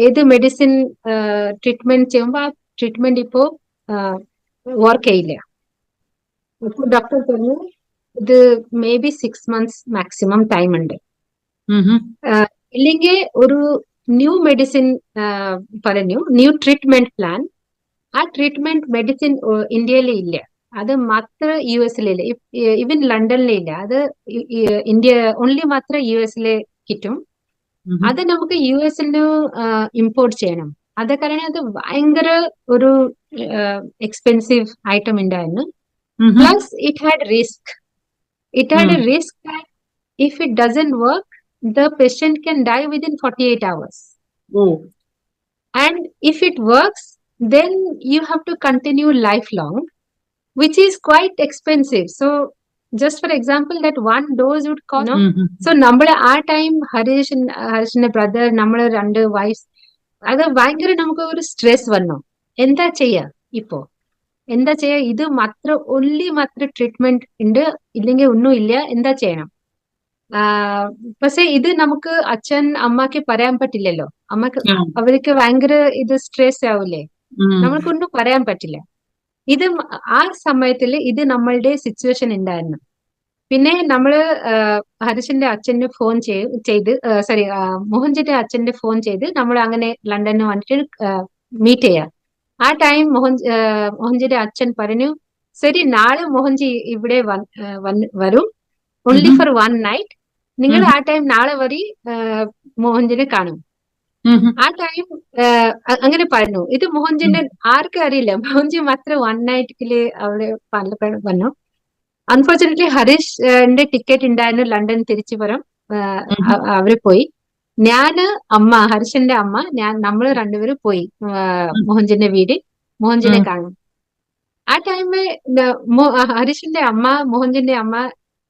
ഏത് മെഡിസിൻ ട്രീറ്റ്മെന്റ് ചെയ്യുമ്പോ ആ ട്രീറ്റ്മെന്റ് ഇപ്പോ വർക്ക് ചെയ്യില്ല. ഡോക്ടർ പറഞ്ഞു ഇത് may be 6 months maximum time ഉണ്ട്. ഇല്ലെങ്കിൽ ഒരു ന്യൂ മെഡിസിൻ പറഞ്ഞു, ന്യൂ ട്രീറ്റ്മെന്റ് പ്ലാൻ. ആ ട്രീറ്റ്മെന്റ് മെഡിസിൻ ഇന്ത്യയിലെ ഇല്ല, അത് മാത്രം US-ലില്ല, ഈവൻ ലണ്ടനിലെ ഇല്ല. അത് ഇന്ത്യ ഓൺലി മാത്രം US-ലെ കിട്ടും. അത് നമുക്ക് US-ന് ഇമ്പോർട്ട് ചെയ്യണം. അത് കാരണം അത് ഭയങ്കര ഒരു എക്സ്പെൻസീവ് ഐറ്റം ഉണ്ടായിരുന്നു. Plus it had risk. It had a risk that if it doesn't work, the patient can die within 48 hours. Oh. And if it works, then you have to continue lifelong, which is quite expensive. So, just for example, that one dose would cost, So, നമ്മുടെ ആ time ഹരീഷിന്റെ brother, നമ്മള് 2 wives, അത് ഭയങ്കര നമുക്ക് ഒരു stress വന്നു. എന്താ ചെയ്യാ ഇപ്പോ? എന്താ ചെയ്യാ? ഇത് മാത്രം മാത്രം ട്രീറ്റ്മെന്റ് ഉണ്ട്, ഇല്ലെങ്കിൽ ഒന്നും ഇല്ല. എന്താ ചെയ്യണം? പക്ഷെ ഇത് നമുക്ക് അച്ഛൻ അമ്മക്ക് പറയാൻ പറ്റില്ലല്ലോ. അവർക്ക് ഭയങ്കര ഇത് സ്ട്രെസ് ആവില്ലേ? നമ്മൾക്കൊന്നും പറയാൻ പറ്റില്ല. ഇത് ആ സമയത്തില് ഇത് നമ്മളുടെ സിറ്റുവേഷൻ ഉണ്ടായിരുന്നു. പിന്നെ നമ്മള് ഹരീഷിന്റെ അച്ഛന് ഫോൺ ചെയ്ത് മോഹൻജിന്റെ അച്ഛന്റെ ഫോൺ ചെയ്ത് നമ്മൾ അങ്ങനെ ലണ്ടനിൽ വന്നിട്ട് മീറ്റ് ചെയ്യാം. ആ ടൈം മോഹൻജിയുടെ അച്ഛൻ പറഞ്ഞു, ശരി നാളെ മോഹൻജി ഇവിടെ വരും, ഓൺലി ഫോർ 1 night. നിങ്ങൾ ആ ടൈം നാളെ വരി മോഹൻജിനെ കാണും. ആ ടൈം അങ്ങനെ പറഞ്ഞു. ഇത് മോഹൻജിന്റെ ആർക്കും അറിയില്ല. മോഹൻജി മാത്രം 1 night അവിടെ പാലക്കാട് വന്നു. അൺഫോർച്ചുനേറ്റ്ലി ഹരീഷിന്റെ ടിക്കറ്റ് ഉണ്ടായിരുന്നു ലണ്ടൻ തിരിച്ചു വരാം. അവര് പോയി. ഞാന് ഹരീഷിന്റെ അമ്മ, നമ്മള് രണ്ടുപേരും പോയി മോഹൻജിന്റെ വീട്, മോഹൻജിനെ കാണും. ആ ടൈമില് ഹരീഷിന്റെ അമ്മ, മോഹൻജിന്റെ അമ്മ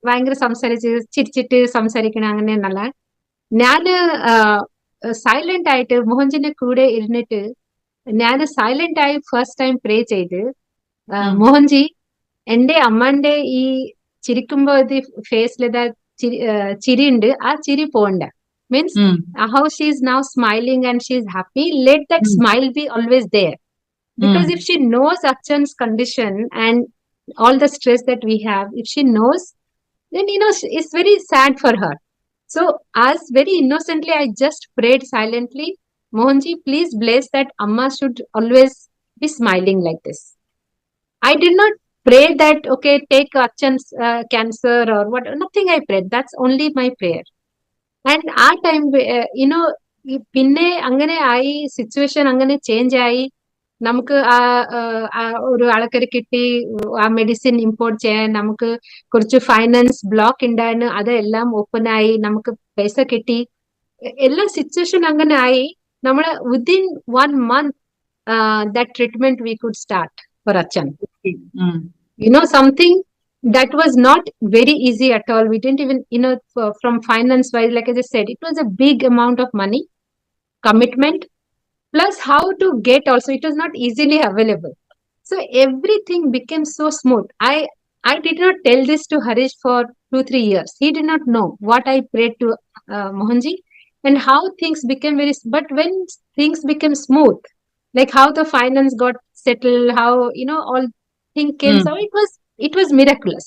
ഭയങ്കര ചിരിച്ചിട്ട് സംസാരിക്കണം, അങ്ങനെ നല്ല. ഞാന് സൈലന്റ് ആയിട്ട് മോഹൻജിന്റെ കൂടെ ഇരുന്നിട്ട് ഞാന് സൈലന്റ് ആയി ഫസ്റ്റ് ടൈം പ്രേ ചെയ്ത്, മോഹൻജി എന്റെ അമ്മന്റെ ഈ ചിരിക്കുമ്പോ ഇത് ഫേസിൽ ചിരിയുണ്ട്, ആ ചിരി പോണ്ട. Means how she is now smiling and she is happy, let that smile be always there. Because if she knows Achan's condition and all the stress that we have, if she knows, then it's very sad for her. So as very innocently I just prayed silently, Mohanji, please bless that Amma should always be smiling like this. I did not pray that, okay, take Achan's cancer or what, nothing I prayed. That's only my prayer. And ആ time പിന്നെ അങ്ങനെ ആയി, situation അങ്ങനെ change ആയി. നമുക്ക് ഒരു ആൾക്കാരെ കിട്ടി, ആ മെഡിസിൻ ഇമ്പോർട്ട് ചെയ്യാൻ. നമുക്ക് കുറച്ച് ഫൈനാൻസ് ബ്ലോക്ക് ഉണ്ടായിരുന്നു, അതെല്ലാം ഓപ്പൺ ആയി, നമുക്ക് പൈസ കിട്ടി. എല്ലാ സിറ്റുവേഷൻ അങ്ങനെ ആയി. നമ്മള് within 1 month that treatment we could start for Achan. Something that was not very easy at all. We didn't even, from finance wise, like I just said, it was a big amount of money, commitment, plus how to get also. It was not easily available. So everything became so smooth. I did not tell this to Harish for 2-3 years. He did not know what I prayed to Mohanji, and how things became but when things became smooth, like how the finance got settled, how all thing came, so it was miraculous.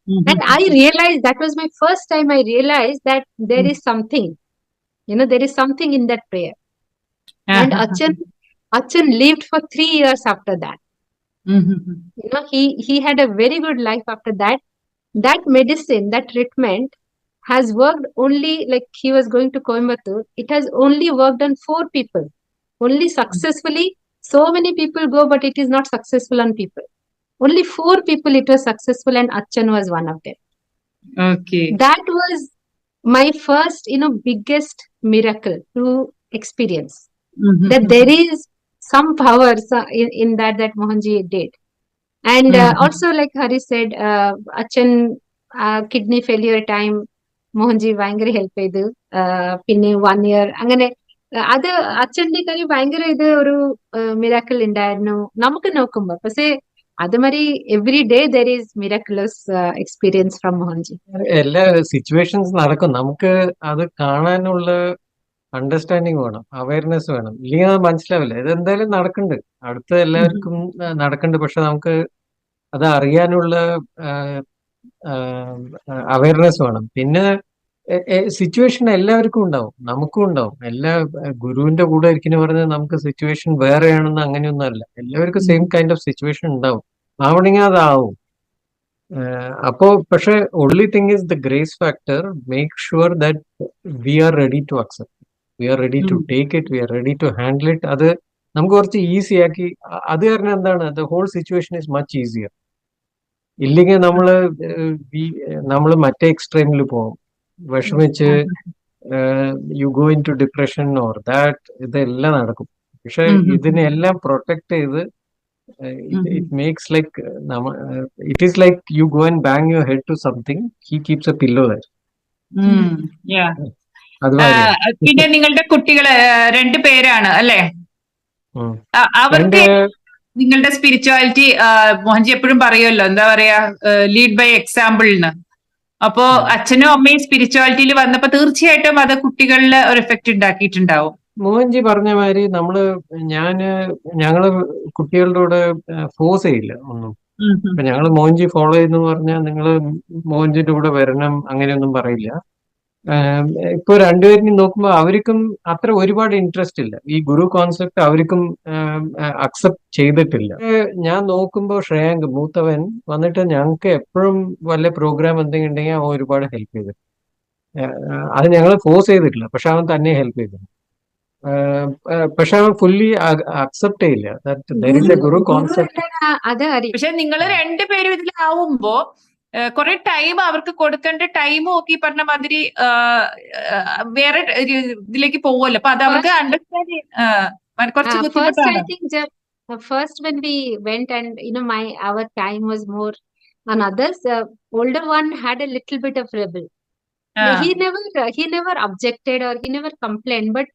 And I realized, that was my first time I realized that there is something, there is something in that prayer. And Achan lived for 3 years after that. He had a very good life after that. That medicine, that treatment has worked only, like he was going to Coimbatore. It has only worked on 4 people, only successfully. So many people go, but it is not successful on people. Only 4 people it was successful, and Achan was one of them. Okay. That was my first, biggest miracle to experience. That there is some power in that Mohanji did. And also, like Hari said, Achan kidney failure time, Mohanji ഭയങ്കര help ചെയ്തു. പിന്നെ 1 year അങ്ങനെ അത് അച്ഛൻ്റെ കാര്യം ഭയങ്കര ഇത് ഒരു മിറാക്കിൾ ഉണ്ടായിരുന്നു നമുക്ക് നോക്കുമ്പോ. പക്ഷേ അതുമാതിരി every day there is miraculous experience from Mohanji. എല്ലാ സിറ്റുവേഷൻസ് നടക്കും. നമുക്ക് അത് കാണാനുള്ള അണ്ടർസ്റ്റാൻഡിങ് വേണം, അവയർനെസ് വേണം. ഇല്ലെങ്കിൽ അത് മനസ്സിലാവില്ല. ഇത് എന്തായാലും നടക്കുന്നുണ്ട്, അടുത്ത എല്ലാവർക്കും നടക്കുന്നുണ്ട്. പക്ഷെ നമുക്ക് അത് അറിയാനുള്ള അവയർനെസ് വേണം. പിന്നെ സിറ്റുവേഷൻ എല്ലാവർക്കും ഉണ്ടാവും, നമുക്കും ഉണ്ടാവും. ഗുരുവിന്റെ കൂടെ ഇരിക്കുന്ന പറഞ്ഞാൽ നമുക്ക് സിറ്റുവേഷൻ വേറെയാണെന്ന് അങ്ങനെയൊന്നും അല്ല. എല്ലാവർക്കും സെയിം കൈൻഡ് ഓഫ് സിറ്റുവേഷൻ ഉണ്ടാവും. ആവണമെങ്കിൽ അതാവും. അപ്പോ പക്ഷെ only thing is the grace factor. Make sure that we are ready to accept, we are ready to take it, we are ready to handle it. അത് നമുക്ക് കുറച്ച് ഈസി ആക്കി. അത് കാരണം എന്താണ്, the whole situation is much easier. ഇല്ലെങ്കിൽ നമ്മള് മറ്റേ എക്സ്ട്രീമിൽ പോകും, വിഷമിച്ച് you go into depression or that. ഇതെല്ലാം നടക്കും. പക്ഷെ ഇതിനെല്ലാം പ്രൊട്ടക്ട് ചെയ്ത് it makes like it is like you go and bang your head to something, he keeps a pillow there. പിന്നെ നിങ്ങളുടെ കുട്ടികള് 2 പേരാണ് അല്ലേ? അവർക്ക് നിങ്ങളുടെ സ്പിരിച്വാലിറ്റി മോഹൻജി എപ്പോഴും പറയുമല്ലോ, എന്താ പറയാ, ലീഡ് ബൈ എക്സാമ്പിളിന്. അപ്പോ അച്ഛനും അമ്മയും സ്പിരിച്വാലിറ്റിയിൽ വന്നപ്പോ തീർച്ചയായിട്ടും അത് കുട്ടികളിൽ ഒരു എഫക്ട് ഉണ്ടാക്കിയിട്ടുണ്ടാവും. മോഹൻജി പറഞ്ഞ മാതിരി ഞങ്ങള് കുട്ടികളുടെ കൂടെ ഫോഴ്സ് ചെയ്യില്ല ഒന്നും. ഇപ്പൊ ഞങ്ങള് മോഹൻജി ഫോളോ ചെയ്യുന്നു പറഞ്ഞാൽ നിങ്ങള് മോഹൻജിന്റെ കൂടെ വരണം അങ്ങനെയൊന്നും പറയില്ല. ഇപ്പൊ രണ്ടുപേരും നോക്കുമ്പോ അവർക്കും അത്ര ഒരുപാട് ഇൻട്രസ്റ്റ് ഇല്ല, ഈ ഗുരു കോൺസെപ്റ്റ് അവർക്കും അക്സെപ്റ്റ് ചെയ്തിട്ടില്ല. ഞാൻ നോക്കുമ്പോ ശ്രേയാങ്ക് മൂത്തവൻ വന്നിട്ട് ഞങ്ങൾക്ക് എപ്പോഴും വല്ല പ്രോഗ്രാം എന്തെങ്കിലും ഉണ്ടെങ്കിൽ അവൻ ഒരുപാട് ഹെൽപ്പ് ചെയ്തു. അത് ഞങ്ങൾ ഫോഴ്സ് ചെയ്തിട്ടില്ല, പക്ഷെ അവൻ തന്നെ ഹെൽപ്പ് ചെയ്തു. പക്ഷെ അവൻ ഫുള്ളി അക്സെപ്റ്റ് ചെയ്യില്ല ഗുരു കോൺസെപ്റ്റ്. പക്ഷെ നിങ്ങൾ 2 പേരും ഇതിലാവുമ്പോ കുറെ ടൈം അവർക്ക് കൊടുക്കേണ്ട ടൈം ഒക്കെ ഈ പറഞ്ഞ മാതിരി വേറെ ഇതിലേക്ക് പോവുമല്ലോ. അപ്പൊ അത് അവർക്ക് അണ്ടർസ്റ്റാൻഡ് കുറച്ച് ബുദ്ധിമുട്ടാണ്. First when we went, and our time was more on others. Older one had a little bit of rebel. He never objected or he never complained, but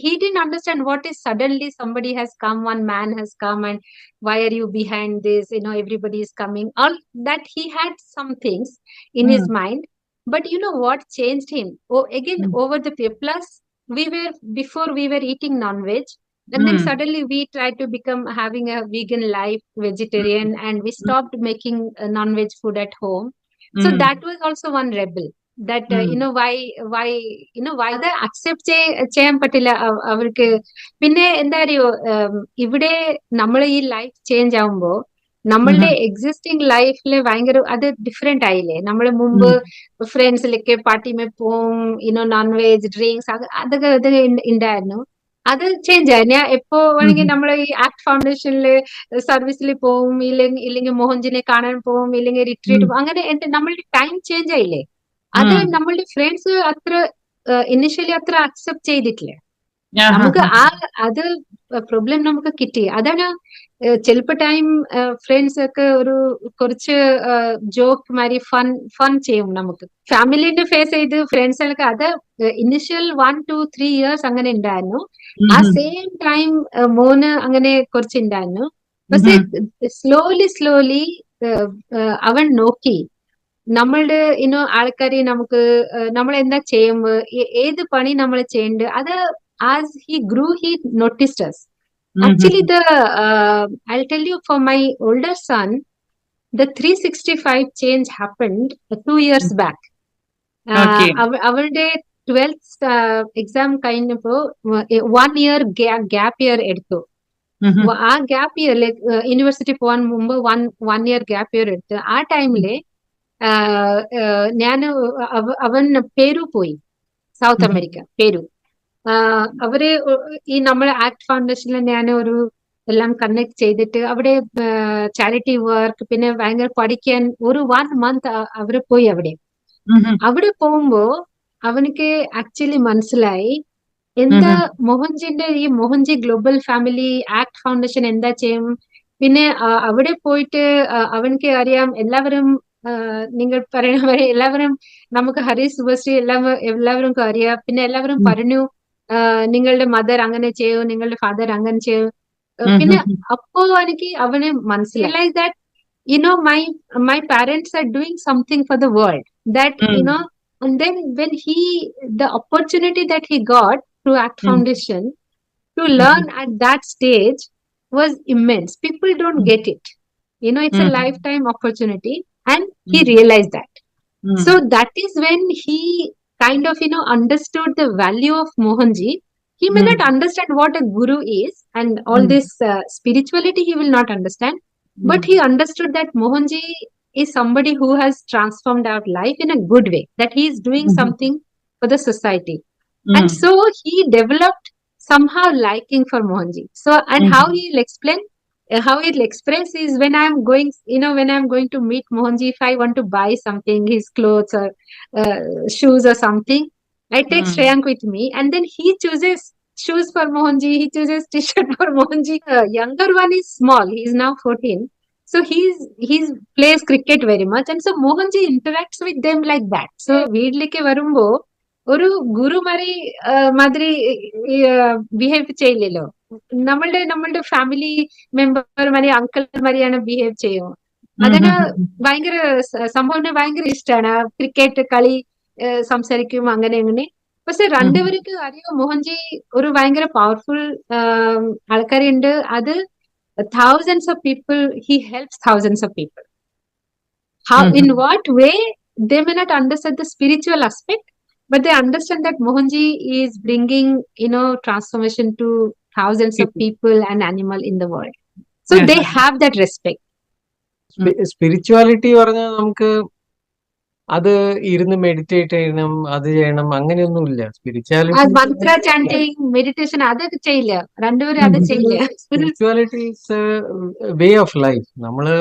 he didn't understand what is suddenly somebody has come, one man has come, and why are you behind this? Everybody is coming. All that, he had some things in his mind, but what changed him? Again, over the plus before we were eating non-veg, and then suddenly we tried to become having a vegan life, vegetarian, and we stopped making non-veg food at home. So that was also one rebel. That why അത് accept ചെയ്യാൻ പറ്റില്ല അവർക്ക്. പിന്നെ എന്താ അറിയോ, ഇവിടെ നമ്മൾ ഈ ലൈഫ് ചേഞ്ച് ആവുമ്പോ നമ്മളുടെ എക്സിസ്റ്റിംഗ് ലൈഫില് ഭയങ്കര അത് ഡിഫറെന്റ് ആയില്ലേ. നമ്മള് മുമ്പ് ഫ്രണ്ട്സിലൊക്കെ പാർട്ടിമേ പോവും, നോൺ വെജ് ഡ്രിങ്ക്സ് അതൊക്കെ ഉണ്ടായിരുന്നു. അത് ചേഞ്ച് ആയി. ഞാൻ എപ്പോ വേണമെങ്കിൽ നമ്മള് ഈ ആക്ട് ഫൗണ്ടേഷനില് സർവീസിൽ പോവും, ഇല്ലെങ്കിൽ മോഹൻജിനെ കാണാൻ പോവും, ഇല്ലെങ്കിൽ റിട്രീറ്റ് പോവും. അങ്ങനെ നമ്മളുടെ ടൈം ചേഞ്ച് ആയില്ലേ. അത് നമ്മളുടെ ഫ്രണ്ട്സ് അത്ര ഇനിഷ്യലി അത്ര അക്സെപ്റ്റ് ചെയ്തിട്ടില്ല. നമുക്ക് അത് പ്രോബ്ലം നമുക്ക് കിട്ടി. അതാണ് ചിലപ്പോ ടൈം ഫ്രണ്ട്സ് ഒക്കെ ഒരു കുറച്ച് ജോക്ക് മാതിരി ഫൺ ചെയ്യും. നമുക്ക് ഫാമിലിന്റെ ഫേസ് ചെയ്ത് ഫ്രണ്ട്സിനൊക്കെ അത് ഇനിഷ്യൽ 1 2 3 years അങ്ങനെ ഉണ്ടായിരുന്നു. ആ സെയിം ടൈം മോന് അങ്ങനെ കുറച്ച് ഉണ്ടായിരുന്നു. പക്ഷെ സ്ലോലി അവൻ നോക്കി നമ്മളുടെ ആൾക്കാരെ നമുക്ക് നമ്മൾ എന്താ ചെയ്യുമ്പോ ഏത് പണി നമ്മൾ ചെയ്യണ്ട് അത് as he grew he noticed us. Actually, I'll tell you, for my older son, the 365 change happened 2 years back. അവളുടെ 12th എക്സാം കഴിഞ്ഞപ്പോ 1 year gap year എടുത്തു. ആ ഗ്യാപ്പ് ഇയറിൽ യൂണിവേഴ്സിറ്റി പോകാൻ മുമ്പ് 1 year ഗ്യാപ്പ് ഇയർ എടുത്ത് ആ ടൈമില് ഞാൻ അവൻ പെരു പോയി, സൗത്ത് അമേരിക്ക പെരു. അവര് ഈ നമ്മളെ ആക്ട് ഫൗണ്ടേഷനിൽ ഞാൻ ഒരു എല്ലാം കണക്ട് ചെയ്തിട്ട് അവിടെ ചാരിറ്റി വർക്ക് പിന്നെ ഭയങ്കര പഠിക്കാൻ ഒരു 1 month അവര് പോയി. അവിടെ പോകുമ്പോ അവനക്ക് ആക്ച്വലി മനസ്സിലായി എന്താ മോഹൻജിന്റെ ഈ Mohanji global family act foundation എന്താ ചെയ്യും. പിന്നെ അവിടെ പോയിട്ട് അവനക്ക് അറിയാം എല്ലാവരും നിങ്ങൾ പറയുന്ന പോലെ എല്ലാവരും നമുക്ക് ഹരീഷ് സുഭശ്രീ എല്ലാവരും അറിയാം. പിന്നെ എല്ലാവരും പറഞ്ഞു നിങ്ങളുടെ മദർ അങ്ങനെ ചെയ്യൂ, നിങ്ങളുടെ ഫാദർ അങ്ങനെ ചെയ്യൂ. പിന്നെ അപ്പോ എനിക്ക് അവന് മനസ്സിലായി that my parents are doing something for the world, that and then when the opportunity that he got through Act Foundation to learn at that stage was immense. People don't get it. It's a lifetime opportunity, and he realized that. So that is when he kind of understood the value of Mohanji. He may not understand what a guru is, and all this spirituality he will not understand, but he understood that Mohanji is somebody who has transformed our life in a good way, that he is doing something for the society. And so he developed somehow liking for Mohanji. So, and how he'll explain, how he'll express is when I'm going to meet Mohanji, if I want to buy something, his clothes or shoes or something, I take Shreyank with me, and then he chooses shoes for Mohanji, he chooses t-shirt for Mohanji. The younger one is small, he is now 14. So he's plays cricket very much, and so Mohanji interacts with them like that. So വീട്ടിലേക്ക് വരുമ്പോ ഒരു ഗുരു മാതിരി behave ചെയ്യില്ലല്ലോ. നമ്മളുടെ family member മാതിരി uncle മാതിരിയാണ് behave ചെയ്യുക. അതിന് ഭയങ്കര സംഭവം ഭയങ്കര ഇഷ്ടമാണ്. ക്രിക്കറ്റ് കളി സംസാരിക്കും അങ്ങനെ. പക്ഷെ രണ്ടുപേർക്ക് അറിയോ മോഹൻജി ഒരു ഭയങ്കര പവർഫുൾ ആൾക്കാരുണ്ട്. അത് thousands of people, he helps thousands of people. How, in what way, they may not understand the spiritual aspect, but they understand that Mohanji is bringing transformation to thousands of people and animal in the world. So they have that respect. Spirituality പറഞ്ഞാൽ നമുക്ക് അത് ഇരുന്ന് meditate ചെയ്യണം, അത് ചെയ്യണം, അങ്ങനെയൊന്നുമില്ല. മന്ത്ര chanting meditation അതൊക്കെ ചെയ്യില്ല, രണ്ടുപേരും അത് ചെയ്യില്ല. Spirituality is way of life. നമ്മള്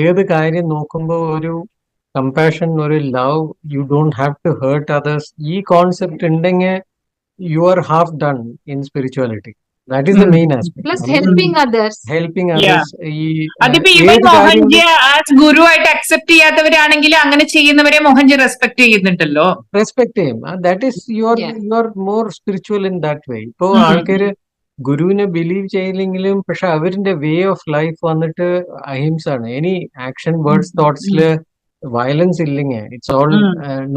ഏത് കാര്യം നോക്കുമ്പോ ഒരു കമ്പാഷൻ, ഒരു love, you don't have to hurt others, ഈ കോൺസെപ്റ്റ് ഉണ്ടെങ്കിൽ you are half done in spirituality. That is the main aspect. Plus helping others. അതിപ്പോ ഇവൻ മോഹൻജിയെ ആസ് ഗുരു ആയിട്ട് അക്സെപ്റ്റ് ചെയ്യാത്തവരാണെങ്കിൽ അങ്ങനെ ചെയ്യുന്നവരെ മോഹൻജി റെസ്പെക്ട് ചെയ്യുന്നുണ്ടല്ലോ. റെസ്പെക്ട് ചെയ്യും. That is you are more spiritual in that way. ഇപ്പോ ആൾക്കാര് ഗുരുവിനെ ബിലീവ് ചെയ്യില്ലെങ്കിലും പക്ഷെ അവരുടെ വേ ഓഫ് ലൈഫ് വന്നിട്ട് അഹിംസ ആണ്. എനി ആക്ഷൻ, വേർഡ്സ്, തോട്ട്സില് വയലൻസ് ഇല്ലെങ്കിൽ, it's all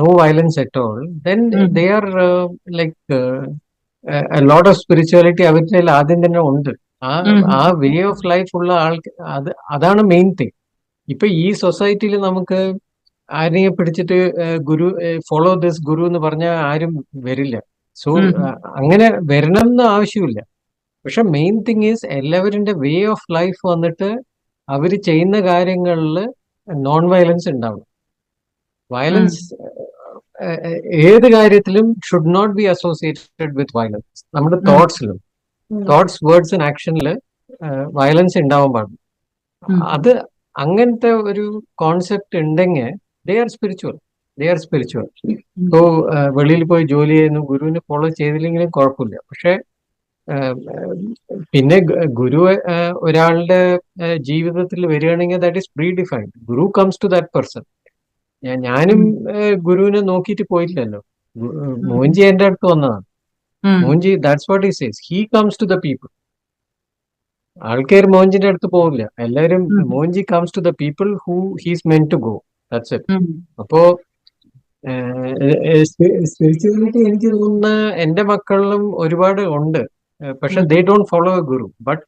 no violence at all, then they are like lot of spirituality അവരുടെ ആദ്യം തന്നെ ഉണ്ട്. ആ വേ ഓഫ് ലൈഫ് ഉള്ള ആൾക്ക് അതാണ് മെയിൻ തിങ്. ഇപ്പൊ ഈ സൊസൈറ്റിയിൽ നമുക്ക് ആരെയും പിടിച്ചിട്ട് ഗുരു ഫോളോ ദിസ് ഗുരു എന്ന് പറഞ്ഞാൽ ആരും വരില്ല. സോ അങ്ങനെ വരണം എന്ന് ആവശ്യമില്ല. പക്ഷെ മെയിൻ തിങ് ഈസ് എല്ലാവരുടെ വേ ഓഫ് ലൈഫ് വന്നിട്ട് അവര് ചെയ്യുന്ന കാര്യങ്ങളിൽ നോൺ വയലൻസ് ഉണ്ടാവണം. വയലൻസ് ഏത് കാര്യത്തിലും should not be associated with violence. നമ്മുടെ തോട്ട്സിലും, തോട്ട്സ്, വേർഡ്സ് ആൻഡ് ആക്ഷനിൽ വയലൻസ് ഉണ്ടാവാൻ പാടില്ല. അത് അങ്ങനത്തെ ഒരു കോൺസെപ്റ്റ് ഉണ്ടെങ്കിൽ ദേ ആർ സ്പിരിച്വൽ. ഇപ്പോ വെളിയിൽ പോയി ജോലി ചെയ്യുന്നു, ഗുരുവിനെ ഫോളോ ചെയ്തില്ലെങ്കിലും കുഴപ്പമില്ല. പക്ഷെ പിന്നെ ഗുരു ഒരാളുടെ ജീവിതത്തിൽ വരികയാണെങ്കിൽ that is predefined. Guru comes to that person. ഞാനും ഗുരുവിനെ നോക്കിയിട്ട് പോയില്ലല്ലോ. മോഹൻജി എന്റെ അടുത്ത് വന്നതാണ്. Mohanji that's what he says, he comes to the people. ആൾക്കാർ മോഹൻജിന്റെ അടുത്ത് പോകില്ല. എല്ലാവരും Mohanji comes to the people who he's meant to go. That's it. അപ്പോ സ്പിരിച്വാലിറ്റി എനിക്ക് തോന്നുന്ന എന്റെ മക്കളിലും ഒരുപാട് ഉണ്ട്. പക്ഷെ they don't follow a guru, but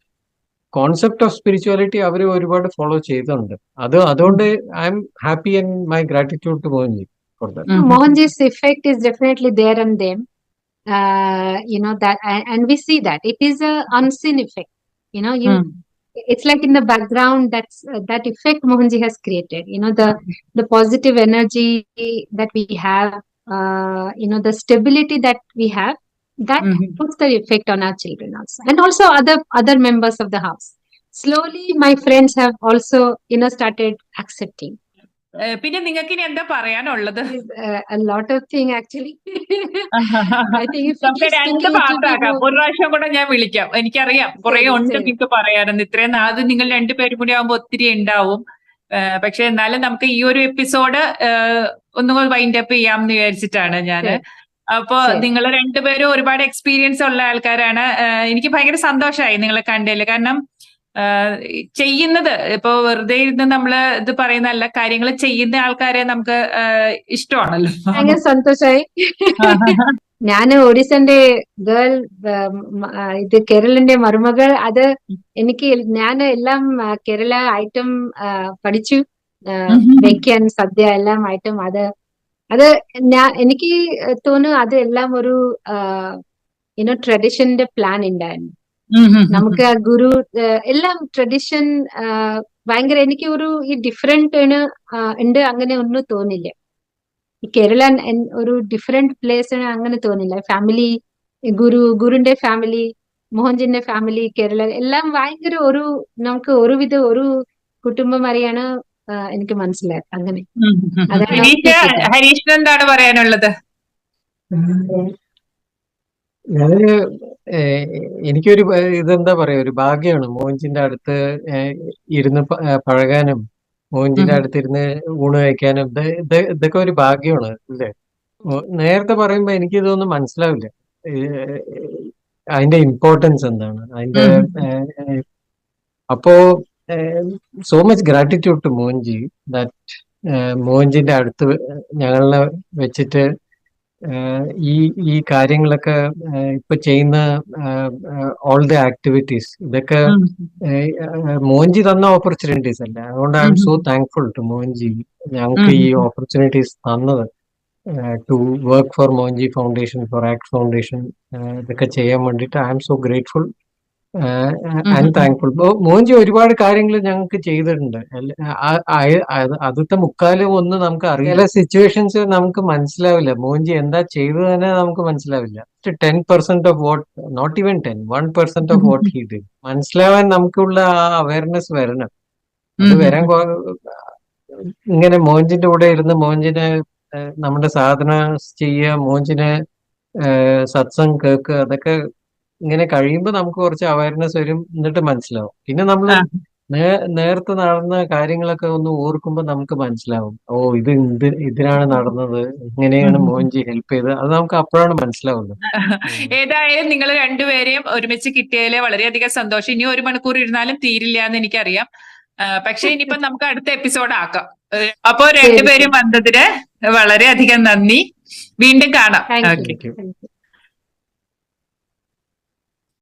concept of spirituality അവർ ഒരുപാട് ഫോളോ ചെയ്തിട്ടുണ്ട്. അതുകൊണ്ട് I'm happy and my gratitude to Mohanji for that. Mohanji's effect is definitely there on them. That, and we see that it is a unseen effect. It's like in the background, that effect Mohanji has created. The positive energy that we have, the stability that we have, that puts the effect on our children also, and also other members of the house. Slowly my friends have also started accepting. പിന്നെ നിങ്ങൾക്ക് ഇനി എന്താ പറയാനുള്ളത്? A lot of things actually. I think if നമുക്ക് രണ്ട് പാർട്ടാക്കാം. ഒരു പ്രാവശ്യം കൂടെ ഞാൻ വിളിക്കാം. എനിക്കറിയാം കുറെ ഉണ്ട് നിങ്ങൾക്ക് പറയാനെന്ന്. ഇത്രയും നാളെ നിങ്ങൾ രണ്ടുപേരും കൂടി ആവുമ്പോ ഒത്തിരി ഉണ്ടാവും. പക്ഷെ എന്നാലും നമുക്ക് ഈ ഒരു എപ്പിസോഡ് ഒന്നുകൂടി വൈൻഡ് അപ്പ് ചെയ്യാമെന്ന് വിചാരിച്ചിട്ടാണ് ഞാന്. അപ്പൊ നിങ്ങൾ രണ്ടുപേരും ഒരുപാട് എക്സ്പീരിയൻസ് ഉള്ള ആൾക്കാരാണ്. എനിക്ക് ഭയങ്കര സന്തോഷമായി നിങ്ങളെ കണ്ടതില്. കാരണം ചെയ്യുന്നത് ഇപ്പൊ വെറുതെ ഇരുന്ന് നമ്മള് ഇത് പറയുന്നതല്ല, കാര്യങ്ങൾ ചെയ്യുന്ന ആൾക്കാരെ നമുക്ക് ഇഷ്ടമാണല്ലോ. ഭയങ്കര സന്തോഷമായി. ഞാൻ ഒഡീസന്റെ ഗേൾ, ഇത് കേരളന്റെ മരുമകൾ. അത് ഞാൻ എല്ലാം കേരള ഐറ്റം പഠിച്ചു. വെക്കാൻ സദ്യ എല്ലാം ഐറ്റം. അത് എനിക്ക് തോന്നുന്നു അത് എല്ലാം ഒരു ട്രഡീഷന്റെ പ്ലാൻ ഉണ്ടായിരുന്നു. നമുക്ക് ആ ഗുരു എല്ലാം ട്രഡീഷൻ ഭയങ്കര എനിക്ക് ഈ ഡിഫറെന്റ് ഉണ്ട് അങ്ങനെ ഒന്നും തോന്നില്ല. ഈ കേരള ഒരു ഡിഫറെന്റ് പ്ലേസ് അങ്ങനെ തോന്നില്ല. ഫാമിലി, ഗുരുന്റെ ഫാമിലി, മോഹൻജിന്റെ ഫാമിലി, കേരള എല്ലാം ഭയങ്കര നമുക്ക് ഒരുവിധ ഒരു കുടുംബം അറിയാണ് എനിക്ക് മനസ്സിലായി. അങ്ങനെ ഹരീഷിന് എന്താണ് പറയാനുള്ളത്? എനിക്കൊരു ഇതെന്താ പറയാ, ഒരു ഭാഗ്യമാണ് മോഹൻജിന്റെ അടുത്ത് ഇരുന്ന് പഴകാനും മോഹൻജിന്റെ അടുത്തിരുന്ന് ഊണ് കഴിക്കാനും. ഇതൊക്കെ ഒരു ഭാഗ്യമാണ് അല്ലേ? നേരത്തെ പറയുമ്പോ എനിക്ക് ഇതൊന്നും മനസ്സിലാവില്ല, അതിന്റെ ഇമ്പോർട്ടൻസ് എന്താണ് അതിന്റെ. അപ്പോ so much gratitude to Mohanji that മോഹൻജിന്റെ അടുത്ത് ഞങ്ങളെ വെച്ചിട്ട് ഈ കാര്യങ്ങളൊക്കെ ഇപ്പൊ ചെയ്യുന്ന ഓൾ ദ ആക്ടിവിറ്റീസ് ഇതൊക്കെ മോഹൻജി തന്ന ഓപ്പർച്യൂണിറ്റീസ് അല്ല. അതുകൊണ്ട് I'm so thankful to Mohanji ഞങ്ങൾക്ക് ഈ ഓപ്പർച്യൂണിറ്റീസ് തന്നത്. To work for Mohanji foundation, for act foundation, ഇതൊക്കെ ചെയ്യാൻ വേണ്ടിയിട്ട് I'm so grateful and thankful. Mohanji ഒരുപാട് കാര്യങ്ങൾ ഞങ്ങൾക്ക് ചെയ്തിട്ടുണ്ട്. ആദ്യത്തെ മുക്കാലും ഒന്നും നമുക്ക് അറിയില്ല. സിറ്റുവേഷൻസ് നമുക്ക് മനസ്സിലാവില്ല. മോഹൻജി എന്താ ചെയ്തത് തന്നെ നമുക്ക് മനസ്സിലാവില്ല. 10% of what, not even 1% of what he did മനസ്സിലാവാൻ നമുക്കുള്ള ആ അവയർനെസ് വരണം. അത് വരാൻ ഇങ്ങനെ മോഹൻജിന്റെ കൂടെ ഇരുന്ന് മോഹൻജിനെ നമ്മുടെ സാധന ചെയ്യുക, മോഹൻജിനെ സത്സംഗ് കേൾക്കുക, അതൊക്കെ ഇങ്ങനെ കഴിയുമ്പോൾ നമുക്ക് കുറച്ച് അവയർനെസ് വരും. എന്നിട്ട് മനസ്സിലാവും. പിന്നെ നമ്മൾ നേരത്തെ നടന്ന കാര്യങ്ങളൊക്കെ ഒന്ന് ഓർക്കുമ്പോൾ നമുക്ക് മനസ്സിലാവും, ഓ ഇതിനാണ് നടന്നത്, ഇങ്ങനെയാണ് മോഹൻജി ഹെൽപ്പ് ചെയ്തത്. അത് നമുക്ക് അപ്പോഴാണ് മനസ്സിലാവുന്നത്. ഏതായാലും നിങ്ങൾ രണ്ടുപേരെയും ഒരുമിച്ച് കിട്ടിയതിൽ വളരെയധികം സന്തോഷം. ഇനി 1 മണിക്കൂർ ഇരുന്നാലും തീരില്ല എന്ന് എനിക്കറിയാം. പക്ഷെ ഇനിയിപ്പോ നമുക്ക് അടുത്ത എപ്പിസോഡ് ആക്കാം. അപ്പോ രണ്ടുപേരും വന്നതിന് വളരെയധികം നന്ദി. വീണ്ടും കാണാം. Thank you.